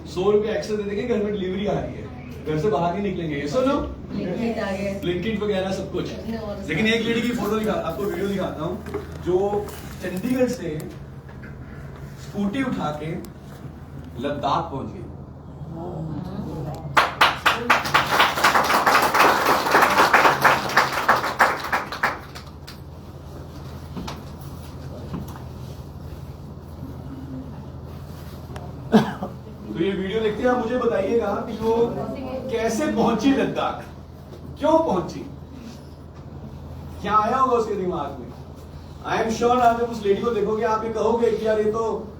Speaker 1: 100 रुपए एक्स्ट्रा दे देंगे, घर में डिलीवरी आ रही है, घर से बाहर नहीं निकलेंगे। ये सुनो, ब्लिंकिट वगैरह सब कुछ। लेकिन एक लेडी की फोटो आपको वीडियो दिखाता हूँ जो चंडीगढ़ से स्कूटी उठा के लद्दाख पहुंच गई। तो ये वीडियो देखते हैं, आप मुझे बताइएगा कि वो कैसे पहुंची लद्दाख, क्यों पहुंची, क्या आया होगा उसके दिमाग में। आई एम श्योर आप जब उस लेडी को देखोगे आप ये कहोगे कि यार ये तो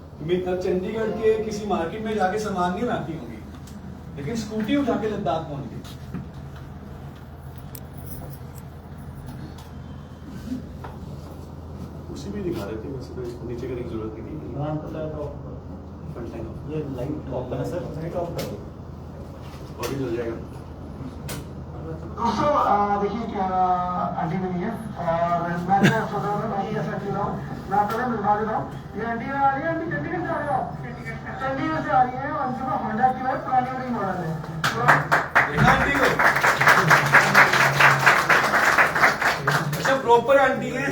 Speaker 1: चंडीगढ़ के किसी मार्केट में जाके सामान नहीं लाती होंगी, लेकिन स्कूटी उठा के लद्दाख पहुंच गई। उसी भी दिखा रहे थे, वैसे तो इसको नीचे करने की जरूरत नहीं थी।
Speaker 4: ये लाइट ऑफ करना सर, लाइट ऑफ कर दो
Speaker 1: और भी चल जाएगा।
Speaker 6: दोस्तों देखिए क्या आंटी मिली है और मैं तो सोच रहा हूँ भाई ऐसा क्यों रहा हूँ, मैं पहले मिलवा दे रहा हूँ। ये आंटी आ रही है, आंटी चंडीगढ़ से आ रही है, चंडीगढ़ से आ रही है और उनके पास होंडा की है, पुरानी वाली मॉडल है।
Speaker 1: देखा आंटी को? अच्छा प्रॉपर आंटी है।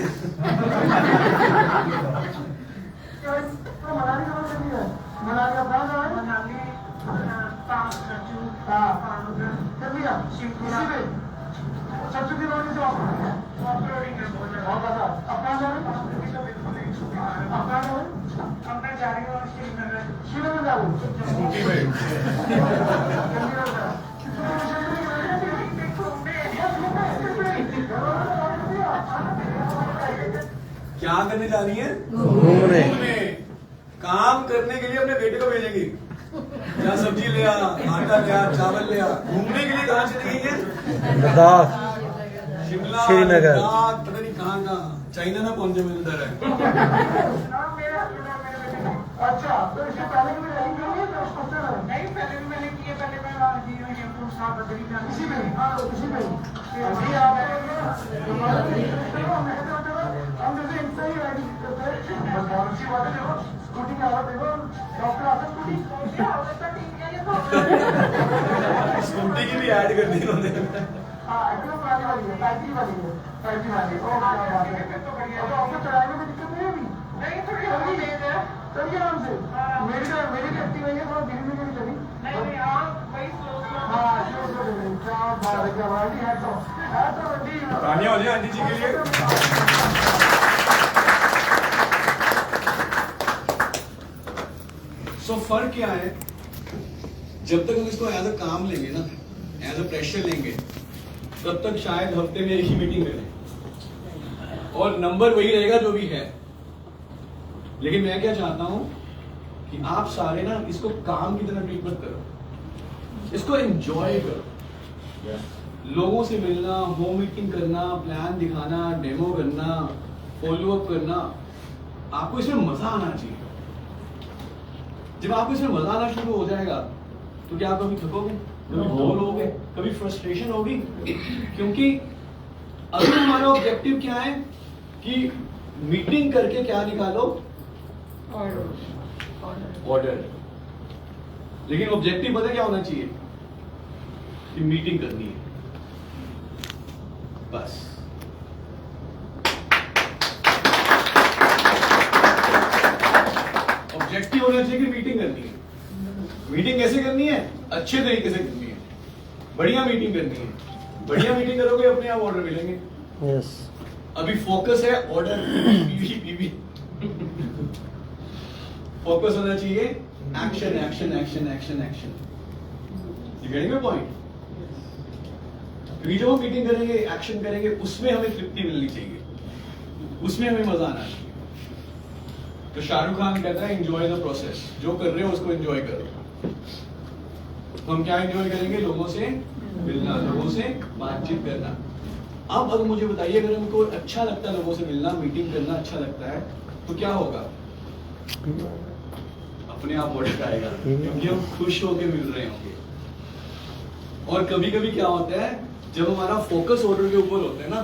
Speaker 6: तो मनाली कहाँ चली है? मनाली अपना कहाँ है? मनाली सबसे की रोड से अपना जा रहे अपना जा रही हूँ श्रीनगर जा रही
Speaker 1: स्कूटी पे क्या करने जा रही है? घूमने। काम करने के लिए अपने बेटे को भेजेंगी, या सब्जी ले आ, आटा ले आ, चावल ले आ। घूमने के लिए कहाँ चली गई है?
Speaker 8: लद्दाख,
Speaker 1: शिमला,
Speaker 8: श्रीनगर,
Speaker 1: लद्दाख, पता नहीं कहाँ। चाइना ना पहुंचे मुझे डर है।
Speaker 6: अच्छा तो इससे पहले भी रनिंग करोगे तो उसको नहीं, पहले भी मैंने किए, पहले मैं इसी में इसी में अभी आप हम जैसे इनसे ही राइडिंग करते हैं, बस बहुत अच्छी बात है। देखो स्कूटी की हालत देखो, डॉक्टर आते स्कूटी
Speaker 1: स्कूटी की भी ऐड कर दी उन्होंने।
Speaker 6: हाँ एकदम पुरानी वाली है, पैंती वाली है, पैंती वाली। ओ क्या बात है। तो आपको चढ़ाने में दिक्कत नहीं होगी? नहीं, थोड़ी हल्की तेज है, चलिए आराम से। मेरी भी एक्टिव है, थोड़ा धीरे धीरे भी चली। नहीं हाँ क्या बात है, क्या बात है तो
Speaker 1: तालियां हो जाए आंटी जी के लिए। सो फर्क क्या है? जब तक हम इसको एज अ काम लेंगे ना, एज अ प्रेशर लेंगे, तब तक शायद हफ्ते में एक ही मीटिंग करें और नंबर वही रहेगा जो भी है। लेकिन मैं क्या चाहता हूं कि आप सारे ना इसको काम की तरह ट्रीट मत करो, इसको एंजॉय करो। लोगों से मिलना, होम मीटिंग करना, प्लान दिखाना, डेमो करना, फॉलो अप करना, आपको इसमें मजा आना चाहिए। जब आपको इसमें मजा आना शुरू हो जाएगा तो क्या आप कभी थकोगे, कभी बोर होगे, कभी फ्रस्ट्रेशन होगी? क्योंकि अगर हमारा ऑब्जेक्टिव क्या है कि मीटिंग करके क्या निकालो? ऑर्डर। लेकिन ऑब्जेक्टिव पता क्या होना चाहिए? कि मीटिंग करनी है, बस। ऑब्जेक्टिव होना चाहिए कि मीटिंग करनी है। मीटिंग कैसे करनी है? अच्छे तरीके से करनी है, बढ़िया मीटिंग करनी है। बढ़िया मीटिंग करोगे अपने आप ऑर्डर मिलेंगे।
Speaker 8: यस
Speaker 1: अभी फोकस है ऑर्डर, पीवी पीवी। फोकस होना चाहिए action action action action action. You getting my point? क्योंकि जब हम मीटिंग करेंगे, एक्शन करेंगे, उसमें हमें तृप्ति मिलनी चाहिए, उसमें हमें मजा आना चाहिए। तो शाहरुख खान कहता है एंजॉय द प्रोसेस। जो कर रहे हो उसको एंजॉय करो। हम क्या एंजॉय करेंगे? लोगों से मिलना, लोगों से बातचीत करना। अब अगर मुझे बताइए, अगर हमको अच्छा लगता है लोगों से मिलना, मीटिंग करना अच्छा लगता है, तो क्या होगा? अपने आप ऑर्डर आएगा, क्योंकि हम खुश होकर मिल रहे होंगे। और कभी कभी क्या होता है, जब हमारा फोकस ऑर्डर के ऊपर होता है ना,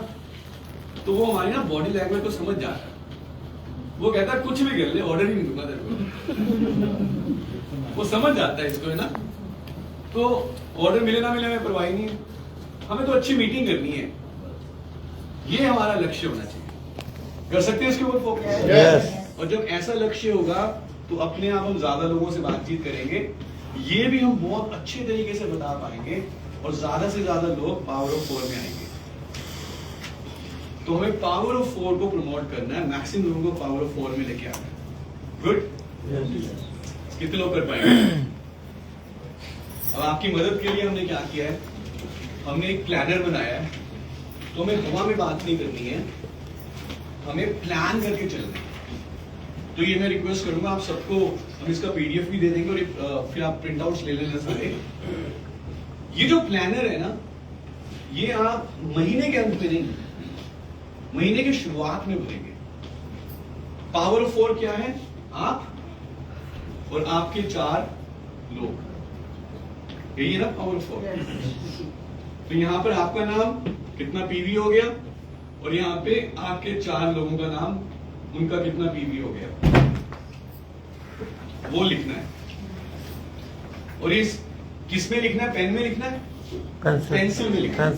Speaker 1: तो वो हमारी ना बॉडी लैंग्वेज को समझ जाता है। वो कहता है कुछ भी कर ले, ऑर्डर ही नहीं दूंगा तेरे को। वो समझ जाता है इसको, है ना। तो ऑर्डर मिले ना मिले हमें परवाह नहीं है, हमें तो अच्छी मीटिंग करनी है। ये हमारा लक्ष्य होना चाहिए। कर सकते हैं इसके ऊपर फोकस?
Speaker 8: यस।
Speaker 1: और जब ऐसा लक्ष्य होगा तो अपने आप हम ज्यादा लोगों से बातचीत करेंगे। ये भी हम बहुत अच्छे तरीके से बता पाएंगे और ज्यादा से ज्यादा लोग पावर ऑफ 4 में आएंगे। तो हमें पावर ऑफ 4 को प्रमोट करना है, मैक्सिमम लोगों को पावर ऑफ 4 में लेके आना है। गुड? कितने लोग कर पाएंगे? अब आपकी मदद के लिए हमने क्या किया है, हमने एक प्लानर बनाया है। तो हमें हवा में बात नहीं करनी है, हमें प्लान करके चलना है। तो ये मैं रिक्वेस्ट करूंगा आप सबको, हम इसका पीडीएफ भी दे देंगे और फिर आप प्रिंट आउट्स ले लेना सारे। ये जो प्लानर है ना, ये आप महीने के अंत में नहीं, महीने की शुरुआत में भरेंगे। पावर ऑफ 4 क्या है? आप और आपके 4 लोग, यही है ना पावर ऑफ 4। तो यहां पर आपका नाम, कितना पीवी हो गया, और यहां पे आपके 4 लोगों का नाम, उनका कितना पीवी हो गया, वो लिखना है। और इस किस में लिखना है? पेन में लिखना है, पेंसिल में लिखना है,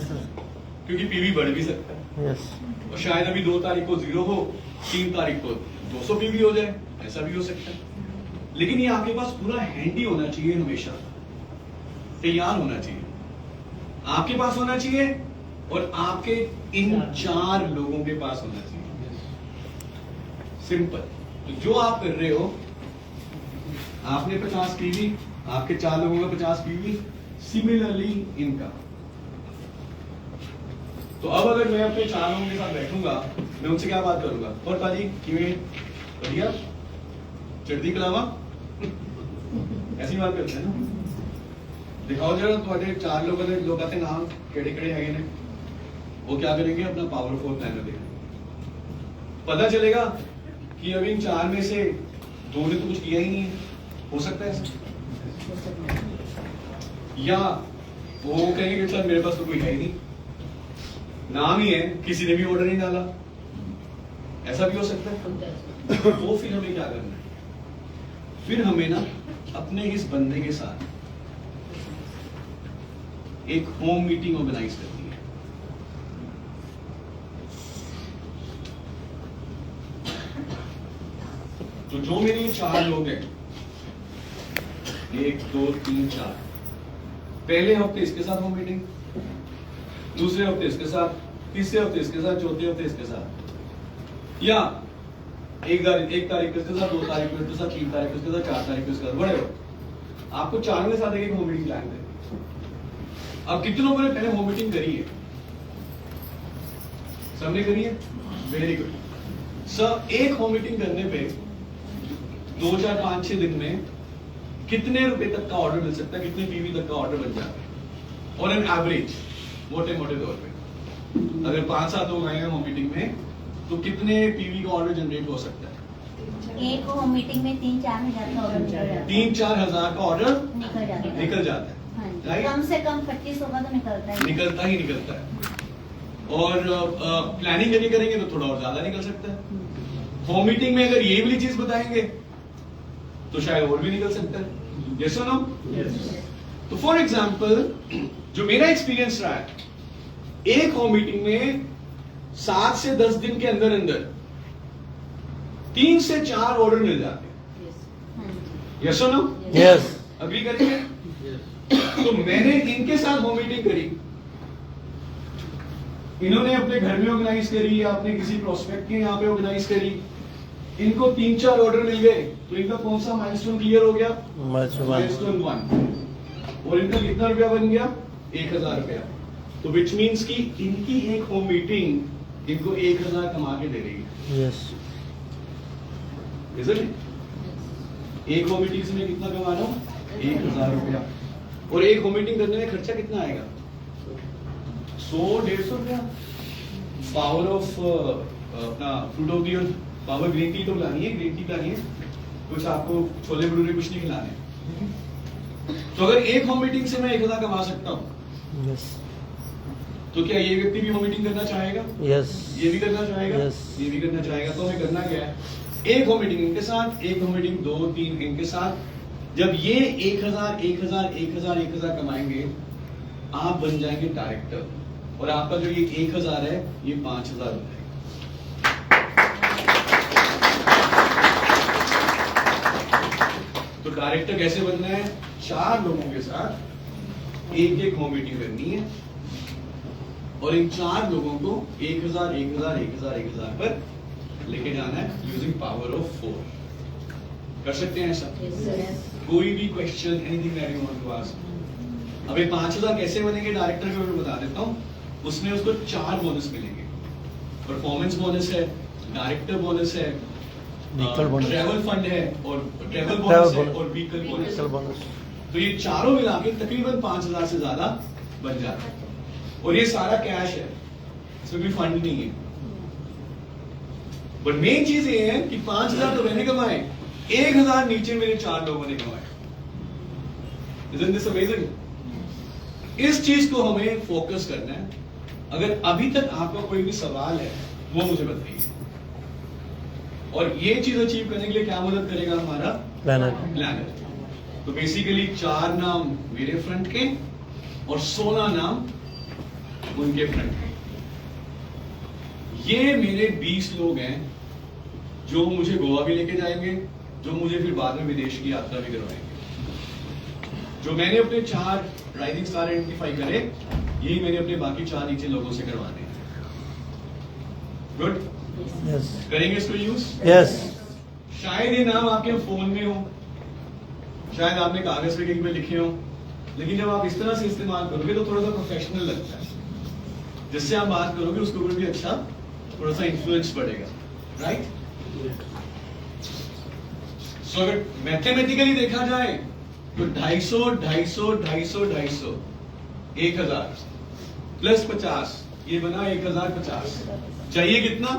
Speaker 1: क्योंकि पीवी बढ़ भी सकता है।
Speaker 8: यस
Speaker 1: और शायद अभी 2 तारीख को 0 हो, 3 तारीख को 200 पीवी हो जाए, ऐसा भी हो सकता है। लेकिन ये आपके पास पूरा हैंडी होना चाहिए, हमेशा तैयार होना चाहिए, आपके पास होना चाहिए और आपके इन 4 लोगों के पास होना चाहिए। सिंपल। तो जो आप कर रहे हो, आपने 50 पीवी, आपके 4 लोगों का 50 पीवी, सिमिलरली इनका। तो अब अगर मैं अपने 4 लोगों के साथ बैठूंगा, मैं उनसे क्या बात करूंगा? और पाजी किवें बढ़िया चढ़ती कलावा, ऐसी बात करते हैं ना। दिखाओ जरा तुम्हारे 4 लोगों के नाम केड़े-केड़े है ने, वो क्या करेंगे? अपना पावर ऑफ 4 प्लानर देखेंगे। पता चलेगा कि अभी इन 4 में से 2 ने तो कुछ किया ही नहीं है। हो सकता है ऐसा, या वो कहेंगे कि सर मेरे पास तो कोई है ही नहीं, नाम ही है, किसी ने भी ऑर्डर नहीं डाला, ऐसा भी हो सकता है। वो फिर हमें क्या करना है? फिर हमें ना अपने इस बंदे के साथ एक होम मीटिंग ऑर्गेनाइज करनी है। तो जो मेरे 4 लोग हैं, 1 2 3 4, पहले हफ्ते इसके साथ होम मीटिंग, दूसरे हफ्ते इसके साथ, तीसरे हफ्ते इसके साथ, चौथे हफ्ते इसके साथ, या 1 तारीख इसके साथ, 2 तारीख इसके साथ, 3 तारीख इसके साथ, 4 तारीख इसके साथ, बड़े आपको 4 के साथ एक होम मीटिंग प्लान करें। अब कितने लोगों ने पहले होम मीटिंग करी है? सबने करी है? Very good. सब एक होम मीटिंग करने पे 2 4 5 6 दिन में कितने रुपए तक का ऑर्डर मिल सकता है, कितने पीवी तक का ऑर्डर बन जाता है? और एन एवरेज, मोटे मोटे तौर पे अगर 5-7 लोग आए हैं होम मीटिंग में, तो कितने पीवी का ऑर्डर जनरेट हो सकता है?
Speaker 2: एक होम मीटिंग में 3-4 हजार का ऑर्डर निकल जाता है।
Speaker 1: 3-4 हजार का ऑर्डर
Speaker 2: निकल जाता है।
Speaker 1: है।
Speaker 2: हाँ जी।
Speaker 1: Right?
Speaker 2: कम से कम 25 होगा तो निकलता है।
Speaker 1: निकलता ही निकलता है। और प्लानिंग यदि करेंगे तो थोड़ा और ज्यादा निकल सकता है। होम मीटिंग में अगर ये वाली चीज बताएंगे तो शायद और भी निकल सकता है। यस और नो? तो फॉर एग्जाम्पल, जो मेरा एक्सपीरियंस रहा है, एक होम मीटिंग में 7 से 10 दिन के अंदर अंदर 3 से 4 ऑर्डर मिल जाते हैं। यस और नो?
Speaker 8: यस
Speaker 1: अग्री करेंगे? तो मैंने इनके साथ होम मीटिंग करी, इन्होंने अपने घर में ऑर्गेनाइज करी या अपने किसी प्रोस्पेक्ट के यहाँ पे ऑर्गेनाइज करी, इनको 3-4 ऑर्डर मिल गए, तो इनका कौन सा माइलस्टोन क्लियर हो गया? माइलस्टोन 1। और इनका कितना रुपया बन गया? 1000 रुपया। तो विच मीन्स कि इनकी एक होम मीटिंग इनको 1000 कमा के दे रही है।
Speaker 8: Yes
Speaker 1: Isn't it? एक होम मीटिंग से मैं कितना कमा रहा हूँ? 1000 रुपया। और एक होम मीटिंग करने में खर्चा कितना आएगा? 100-150 रुपया। पावर ऑफ अपना fruit of the earth, power green tea तो लानी है, ग्रीन टी लानी है, कुछ आपको छोले भटूरे कुछ नहीं खिलाने। तो अगर एक होम मीटिंग से मैं 1000 कमा सकता हूँ,
Speaker 8: यस
Speaker 1: तो क्या ये व्यक्ति भी होम मीटिंग करना चाहेगा?
Speaker 8: यस
Speaker 1: ये भी करना चाहेगा?
Speaker 8: Yes.
Speaker 1: ये भी करना चाहेगा। तो हमें करना क्या है? एक होम मीटिंग इनके साथ, एक होम मीटिंग 2-3 इनके साथ। जब ये 1000 कमाएंगे, आप बन जाएंगे डायरेक्टर, और आपका जो ये 1000 है ये 5000 हो जाएगा। तो डायरेक्टर कैसे बनना है? 4 लोगों के साथ एक होम मीटिंग करनी है, और इन 4 लोगों को 1000 पर लेके जाना है यूजिंग पावर ऑफ 4। कर सकते हैं ऐसा? कोई भी question, anything that you want to ask. अब ये 5000 कैसे बनेंगे डायरेक्टर को मैं बता देता हूँ। उसमें उसको 4 बोनस मिलेंगे। परफॉर्मेंस बोनस है, डायरेक्टर बोनस है, ट्रैवल फंड है, और ट्रैवल बोनस है, और व्हीकल बोनस। तो ये चारों मिला के तकरीबन 5000 से ज्यादा बन जाता है, और ये सारा कैश है, इसमें कोई फंड नहीं है। बट मेन चीज ये है कि 5000 तो मैंने कमाए, 1000 नीचे मेरे 4 लोगों ने कमाए। Isn't this amazing? इस चीज को हमें फोकस करना है। अगर अभी तक आपका कोई भी सवाल है वो मुझे बताइए। और ये चीज अचीव करने के लिए क्या मदद करेगा हमारा प्लानर। तो बेसिकली 4 नाम मेरे फ्रंट के और 16 नाम उनके फ्रंट के। ये मेरे 20 लोग हैं जो मुझे गोवा भी लेके जाएंगे, जो मुझे फिर बाद में विदेश की यात्रा भी करवाएंगे। जो मैंने अपने 4 राइजिंग स्टार आइडेंटिफाई करे, यही मैंने अपने बाकी 4 नीचे लोगों से करवाने हैं। गुड?
Speaker 8: यस
Speaker 1: करेंगे इसको यूज?
Speaker 8: यस
Speaker 1: शायद ये नाम आपके फोन में हो, शायद आपने कागज पे कहीं पे लिखे हो, लेकिन जब आप इस तरह से इस्तेमाल करोगे तो थोड़ा सा प्रोफेशनल लगता है। जिससे आप बात करोगे उसके ऊपर भी अच्छा थोड़ा सा इंफ्लुएंस पड़ेगा, राइट? सो अगर मैथमेटिकली देखा जाए तो 250 1000 प्लस 50, ये बना 1050। चाहिए कितना?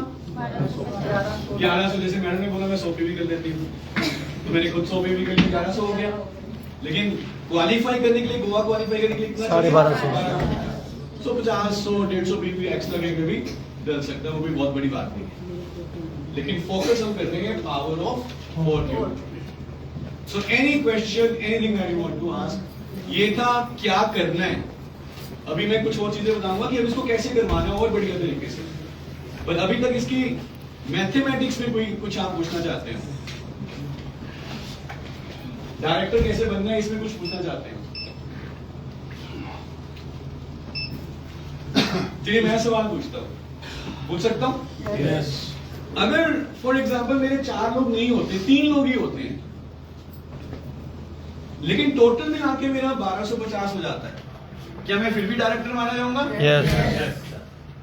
Speaker 1: 1100। जैसे मैडम ने बोला मैं 100 पे भी कर देती हूँ, तो मैंने खुद 100 पे भी कर लिया, 1100 हो गया। लेकिन क्वालिफाई करने के लिए, गोवा क्वालिफाई करने के लिए कितना?
Speaker 8: 1250।
Speaker 1: 150, 100, 150 भी एक्स्ट्रा करके भी डल सकता है, वो भी बहुत बड़ी बात नहीं है। लेकिन फोकस हम कर रहे हैं power of 4। So any question, anything that you want to ask. ये था क्या करना है। अभी मैं कुछ और चीजें बताऊंगा कि अब इसको कैसे करवाना है और बढ़िया तरीके से। पर अभी तक इसकी मैथमेटिक्स में कोई कुछ आप पूछना चाहते हैं? डायरेक्टर कैसे बनना है, इसमें कुछ पूछना चाहते हैं? चलिए मैं सवाल पूछता हूं, पूछ सकता हूं?
Speaker 8: यस
Speaker 1: अगर फॉर एग्जाम्पल मेरे 4 लोग नहीं होते, 3 लोग ही होते हैं, लेकिन टोटल में आके मेरा 1250 हो जाता है, क्या मैं फिर भी डायरेक्टर माना जाऊंगा?
Speaker 8: यस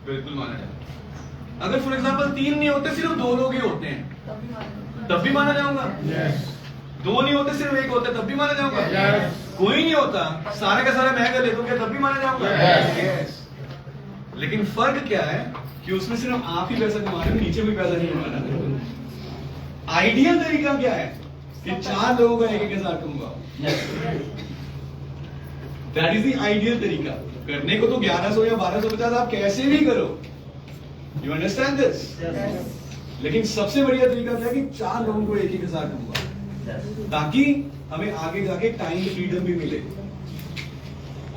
Speaker 1: बिल्कुल माना जाऊंगा। अगर फॉर एग्जाम्पल 3 नहीं होते, सिर्फ 2 लोग ही होते हैं, तब भी माना जाऊंगा? 2 नहीं होते, सिर्फ 1 होता है, तब भी माना जाऊंगा? कोई नहीं होता, सारे का सारा मैं कर लेता हूं, क्या तब भी माना जाऊंगा? लेकिन फर्क क्या है कि उसमें सिर्फ आप ही पैसा कमा रहे हो, नीचे भी पैसा नहीं कमा रहा। आइडियल तरीका क्या है कि 4 लोगों का 1,000 कमाओ। दैट इज द आइडियल तरीका। करने को तो 1100 या 1250 आप कैसे भी करो, यू अंडरस्टैंड दिस? लेकिन सबसे बढ़िया तरीका क्या है कि 4 लोगों को 1,000 कमाओ, ताकि हमें आगे जाके टाइम फ्रीडम भी मिले।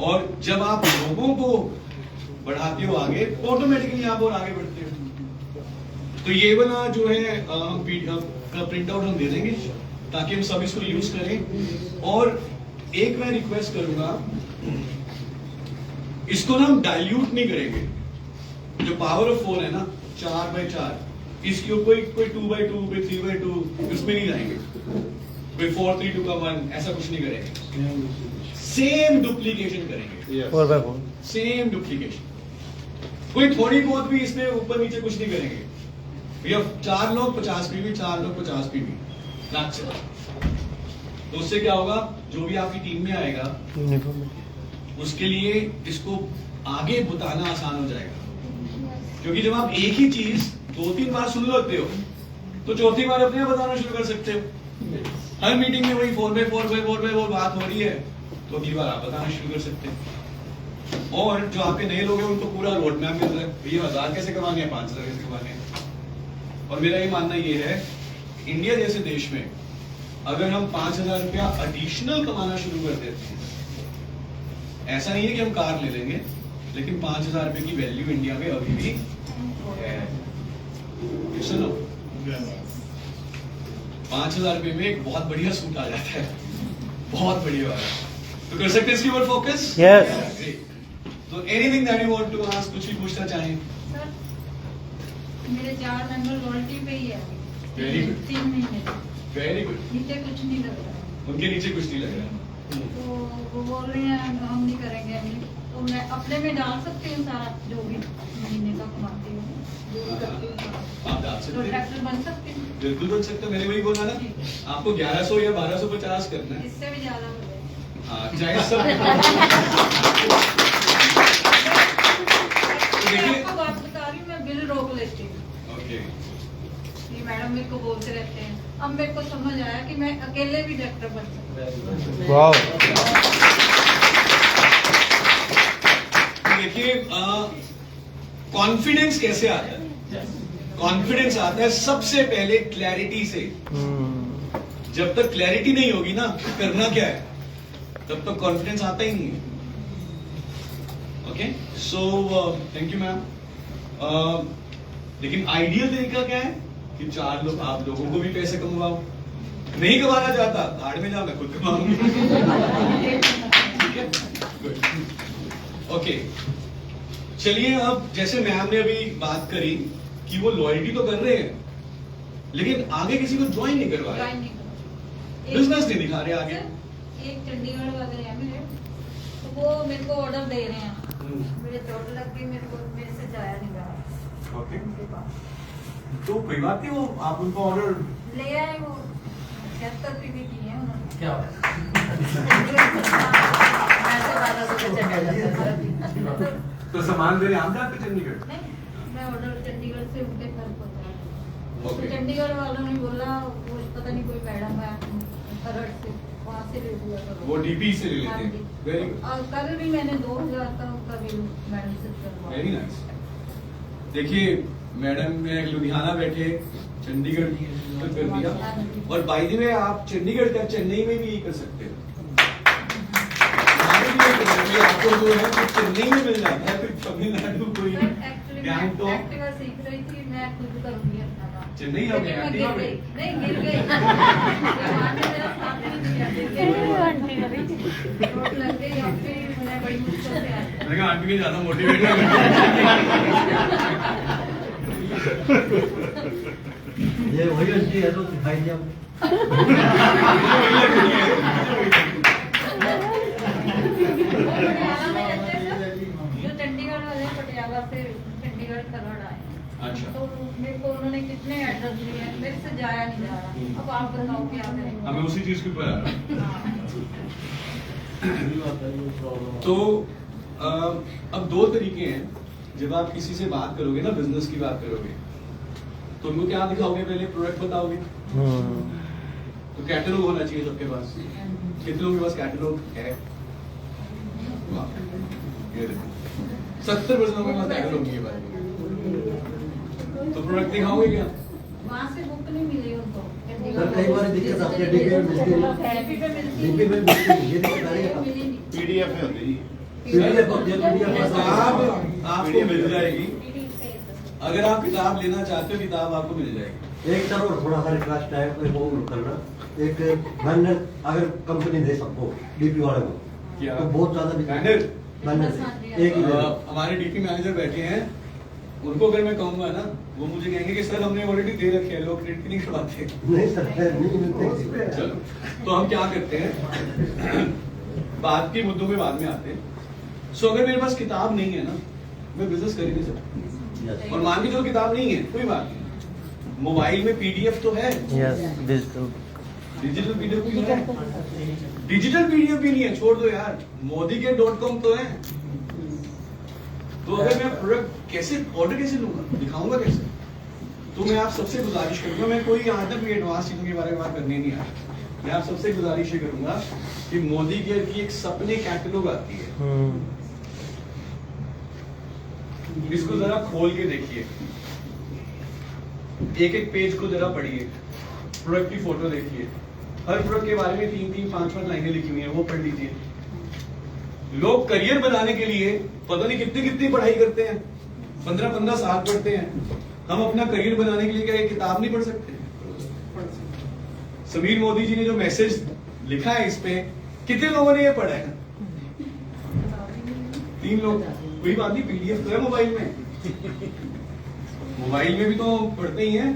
Speaker 1: और जब आप लोगों को बढ़ाते हो आगे, ऑटोमेटिकली आप और आगे बढ़ते हो। तो ये वाला जो है हम प्रिंट आउट हम दे देंगे, ताकि हम सब इसको यूज करें। और एक मैं रिक्वेस्ट करूंगा, इसको ना हम डाइल्यूट नहीं करेंगे। जो पावर ऑफ 4 है ना, 4/4, इसकी कोई 2/2, कोई 3/2, उसमें नहीं जाएंगे। कोई 4, 3, 2 का 1, ऐसा कुछ नहीं करेंगे। सेम डुप्लीकेशन करेंगे,
Speaker 8: 4/4.
Speaker 1: Same duplication. कोई थोड़ी बहुत भी इसमें ऊपर नीचे कुछ नहीं करेंगे। भैया 4 लोग 50 पीवी, 4 लोग 50 पीवी, that's it। तो उससे क्या होगा, जो भी आपकी टीम में आएगा
Speaker 8: Uniform.
Speaker 1: उसके लिए इसको आगे बताना आसान हो जाएगा। क्योंकि जब आप एक ही चीज 2-3 बार सुन लेते हो तो चौथी बार अपने आप बताना शुरू कर सकते हो। हर मीटिंग में वही 4/4 बात हो रही है, तो अगली बार आप बताना शुरू कर सकते हैं। और जो आपके नए लोग हैं उनको पूरा रोड मैप मिल रहा है, भैया 1000 कैसे कमाने हैं, 5000 कैसे कमाने हैं। और मेरा ये मानना ये है, इंडिया जैसे देश में अगर हम 5000 रुपया एडिशनल कमाना शुरू कर देते हैं, ऐसा नहीं है कि हम कार ले लेंगे, लेकिन 5000 रुपए की वैल्यू इंडिया में अभी भी है। सुनो, 5000 रुपए में एक बहुत बढ़िया सूट आ जाता है, बहुत बढ़िया वाला। तो कर सकते हैं इसके ऊपर फोकस?
Speaker 8: Yes.
Speaker 1: तो anything that you want to ask, कुछ भी पूछना चाहें?
Speaker 9: सर, मेरे 4 मेंबर रॉयल्टी पे ही है अभी।
Speaker 1: Very good.
Speaker 9: 3 महीने
Speaker 1: वेरी गुड।
Speaker 9: नीचे कुछ नहीं लग रहा।
Speaker 1: उनके नीचे कुछ नहीं लग रहा।
Speaker 9: तो वो बोल रहे हैं हम नहीं करेंगे अभी। तो मैं अपने में डाल सकती हूँ सारा जो भी महीने का कमाती हूँ, जो भी करती हूँ सारा।
Speaker 1: आप डाल सकते हैं,
Speaker 9: कॉन्ट्रैक्टर बन सकती हूँ।
Speaker 1: बिल्कुल बन सकते हैं। मैंने वही बोला ना, आपको 1100 या 1250 करना है।
Speaker 9: इससे भी ज्यादा हो जाए।
Speaker 1: हाँ, चाहे सब।
Speaker 9: मैं आपको बात बता रही हूँ, मैं बिल रोक लेती हूँ।
Speaker 1: ओके,
Speaker 9: ये मैडम मेरे को बोलते रहते हैं। अब मेरे को समझ आया कि मैं अकेले भी डायरेक्टर बन सकती हूँ।
Speaker 8: Wow.
Speaker 1: देखिए कॉन्फिडेंस कैसे आता है? कॉन्फिडेंस आता है सबसे पहले क्लैरिटी से। जब तक क्लैरिटी नहीं होगी ना करना क्या है, तब तक कॉन्फिडेंस आता ही नहीं है। Okay, so thank you ma'am. लेकिन आइडियल तरीका क्या है कि 4 लोग, आप लोगों को भी पैसे कमवाओ। नहीं कमाना चाहता, भाड़ में जाओ, मैं खुद कमाऊंगी। ओके, चलिए अब जैसे मैम ने अभी बात करी कि वो लॉयल्टी तो कर रहे हैं, लेकिन आगे किसी को ज्वाइन नहीं करवा
Speaker 9: ज्वाइन
Speaker 1: रहे,
Speaker 9: नहीं करो।
Speaker 1: बिजनेस नहीं दिखा रहे आगे।
Speaker 9: एक चंडीगढ़ वाले हैं मेरे, तो वो मेरे को ऑर्डर दे रहे हैं। मेरे चोट लग गई, मेरे से जाया नहीं जा रहा।
Speaker 1: ओके,
Speaker 9: उनके पास
Speaker 1: तो कोई बात नहीं, वो आप उनको ऑर्डर
Speaker 9: ले आए। वो 76 पीवी की है उन्होंने।
Speaker 4: क्या
Speaker 1: तो सामान देने हम जाते चंडीगढ़।
Speaker 9: नहीं, मैं ऑर्डर चंडीगढ़ से उनके घर पहुंचाया। तो
Speaker 1: ओके,
Speaker 9: चंडीगढ़ वालों ने बोला वो पता नहीं कोई मैडम है खरड़ से, वहाँ से ले लिया करो।
Speaker 1: वो डीपी से ले
Speaker 9: हाँ
Speaker 1: लेते
Speaker 9: जी।
Speaker 1: हैं। वेरी गुड,
Speaker 9: और कल भी मैंने 2000 का उनका बिल मैडम से करवाया।
Speaker 1: Very nice. देखिए मैडम ने लुधियाना बैठे चंडीगढ़ तक कर दिया, और बाई द वे आप चंडीगढ़ तक चेन्नई में भी यही कर सकते हो। आपको जो है वो चेन्नई में मिल जाता है, फिर तमिलनाडु कोई
Speaker 9: एक्चुअली मैं एक्टिवा सीख रही थी, मैं खुद करूंगी अपना काम।
Speaker 1: चेन्नई आ गए,
Speaker 9: लेकिन मैं गिर
Speaker 1: एक्टिवा
Speaker 9: गई।
Speaker 1: में?
Speaker 9: नहीं, गिर गई। भगवान ने मेरा साथ नहीं दिया, गिर गई। चोट लग गई और फिर मैं बड़ी मुश्किल से आई।
Speaker 1: मैंने कहा आंटी भी ज्यादा मोटिवेट है।
Speaker 7: ये वही आंटी है तो दिखाई दिया।
Speaker 9: पटियाला में रहते थे, जो चंडीगढ़ वाले पटियाला से चंडीगढ़ खरड़ आए।
Speaker 1: अच्छा,
Speaker 9: तो मेरे को उन्होंने कितने एड्रेस दिए हैं, मेरे से जाया नहीं जा रहा। अब आप बताओ क्या करें।
Speaker 1: हमें उसी चीज के ऊपर आ रहा है। तो अब 2 तरीके हैं। जब आप किसी से बात करोगे ना, बिजनेस की बात करोगे, तो उनको क्या दिखाओगे? पहले प्रोडक्ट बताओगे। तो कैटलॉग होना चाहिए सबके पास। कितने लोगों के पास कैटलॉग है? वाह, ये देखो 70% लोगों के पास कैटलॉग नहीं है भाई। तो प्रोडक्ट दिखाओगे क्या?
Speaker 9: वहाँ से बुक नहीं मिली उनको।
Speaker 7: सर कई बार दिक्कत आती है, डीपी में मिलती है,
Speaker 9: डीपी पे मिलती
Speaker 7: डीपी में मिलती है, ये दिक्कत आ रही है।
Speaker 9: मिली नहीं।
Speaker 1: पीडीएफ में होती है। आपको मिल जाएगी। अगर आप किताब लेना चाहते हो, किताब आपको मिल जाएगी।
Speaker 7: एक तरफ और थोड़ा सा रिक्वेस्ट है, कोई वो करना एक बैनर अगर कंपनी दे सबको डीपी वाले को
Speaker 1: क्या?
Speaker 7: तो बहुत ज्यादा
Speaker 1: बैनर?
Speaker 7: बैनर एक ही दे।
Speaker 1: हमारे डीपी मैनेजर बैठे हैं, उनको अगर मैं कहूंगा ना, वो मुझे कहेंगे कि सर हमने ऑलरेडी दे रखे हैं, लोग प्रिंट नहीं करवाते।
Speaker 7: नहीं सर नहीं मिलते।
Speaker 1: चलो, तो हम क्या करते हैं, बात के मुद्दों में बाद में आते हैं। सो अगर मेरे पास किताब नहीं है ना, मैं बिजनेस कर ही नहीं सकता।
Speaker 7: Yes.
Speaker 1: और मान के चलो किताब नहीं है, कोई बात नहीं, मोबाइल में पीडीएफ तो है,
Speaker 8: डिजिटल
Speaker 1: डिजिटल पीडीएफ भी है, डिजिटल पीडीएफ भी नहीं है, छोड़ दो यार, मोदी के .com तो है। तो अगर मैं प्रोडक्ट कैसे ऑर्डर कैसे लूंगा, दिखाऊंगा कैसे? तो मैं आप सबसे गुजारिश करूंगा, मैं कोई यहाँ तक एडवांस चीजों के बारे में बात करनी नहीं आ रही, मैं आप सबसे गुजारिश ये करूंगा कि मोदी केयर की एक सपने कैटलॉग आती है, इसको जरा खोल के देखिए, एक एक पेज को जरा पढ़िए, प्रोडक्ट की फोटो देखिए, हर प्रोडक्ट के बारे में 3-3, 5-5 लाइनें लिखी हुई हैं, वो पढ़ लीजिए। लोग करियर बनाने के लिए पता नहीं कितनी पढ़ाई करते हैं, 15-15 साल पढ़ते हैं। हम अपना करियर बनाने के लिए क्या एक किताब नहीं पढ़ सकते? समीर मोदी जी ने जो मैसेज लिखा है इस पे, कितने लोगों ने ये पढ़ा है? 3 लोग। कोई बात नहीं, पीडीएफ तो है मोबाइल में, मोबाइल में भी तो पढ़ते ही हैं।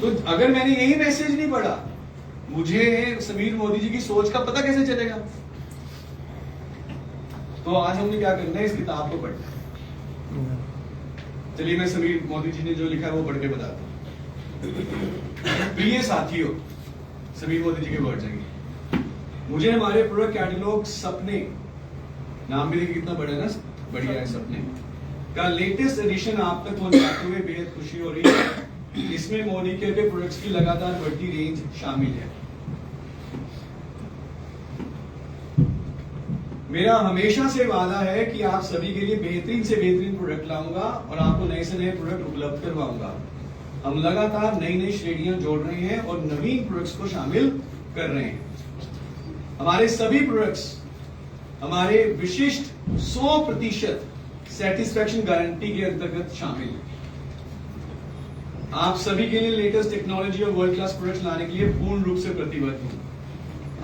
Speaker 1: तो अगर मैंने यही मैसेज नहीं पढ़ा, मुझे समीर मोदी जी की सोच का पता कैसे चलेगा? तो आज हमने क्या करना है, इस किताब को पढ़ना है। चलिए मैं समीर मोदी जी ने जो लिखा है वो पढ़ के बताता हूँ। प्रिय साथियों, समीर मोदी जी के वर्ड्स हैं, मुझे हमारे प्रोडक्ट कैटलॉग सपने, नाम भी देखिए कितना बड़ा है ना, बढ़िया है, सपने का लेटेस्ट एडिशन आप तक पहुंचाते हुए बेहद खुशी हो रही है। इसमें मोदी केयर के प्रोडक्ट्स की लगातार बढ़ती रेंज शामिल है। मेरा हमेशा से वादा है कि आप सभी के लिए बेहतरीन से बेहतरीन प्रोडक्ट लाऊंगा और आपको नए से नए प्रोडक्ट उपलब्ध करवाऊंगा। हम लगातार नई नई श्रेणियां जोड़ रहे हैं और नवीन प्रोडक्ट्स को शामिल कर रहे हैं। हमारे सभी प्रोडक्ट्स हमारे विशिष्ट 100% सेटिस्फैक्शन गारंटी के अंतर्गत शामिल है। आप सभी के लिए लेटेस्ट टेक्नोलॉजी और वर्ल्ड क्लास प्रोडक्ट्स लाने के लिए पूर्ण रूप से प्रतिबद्ध हूं।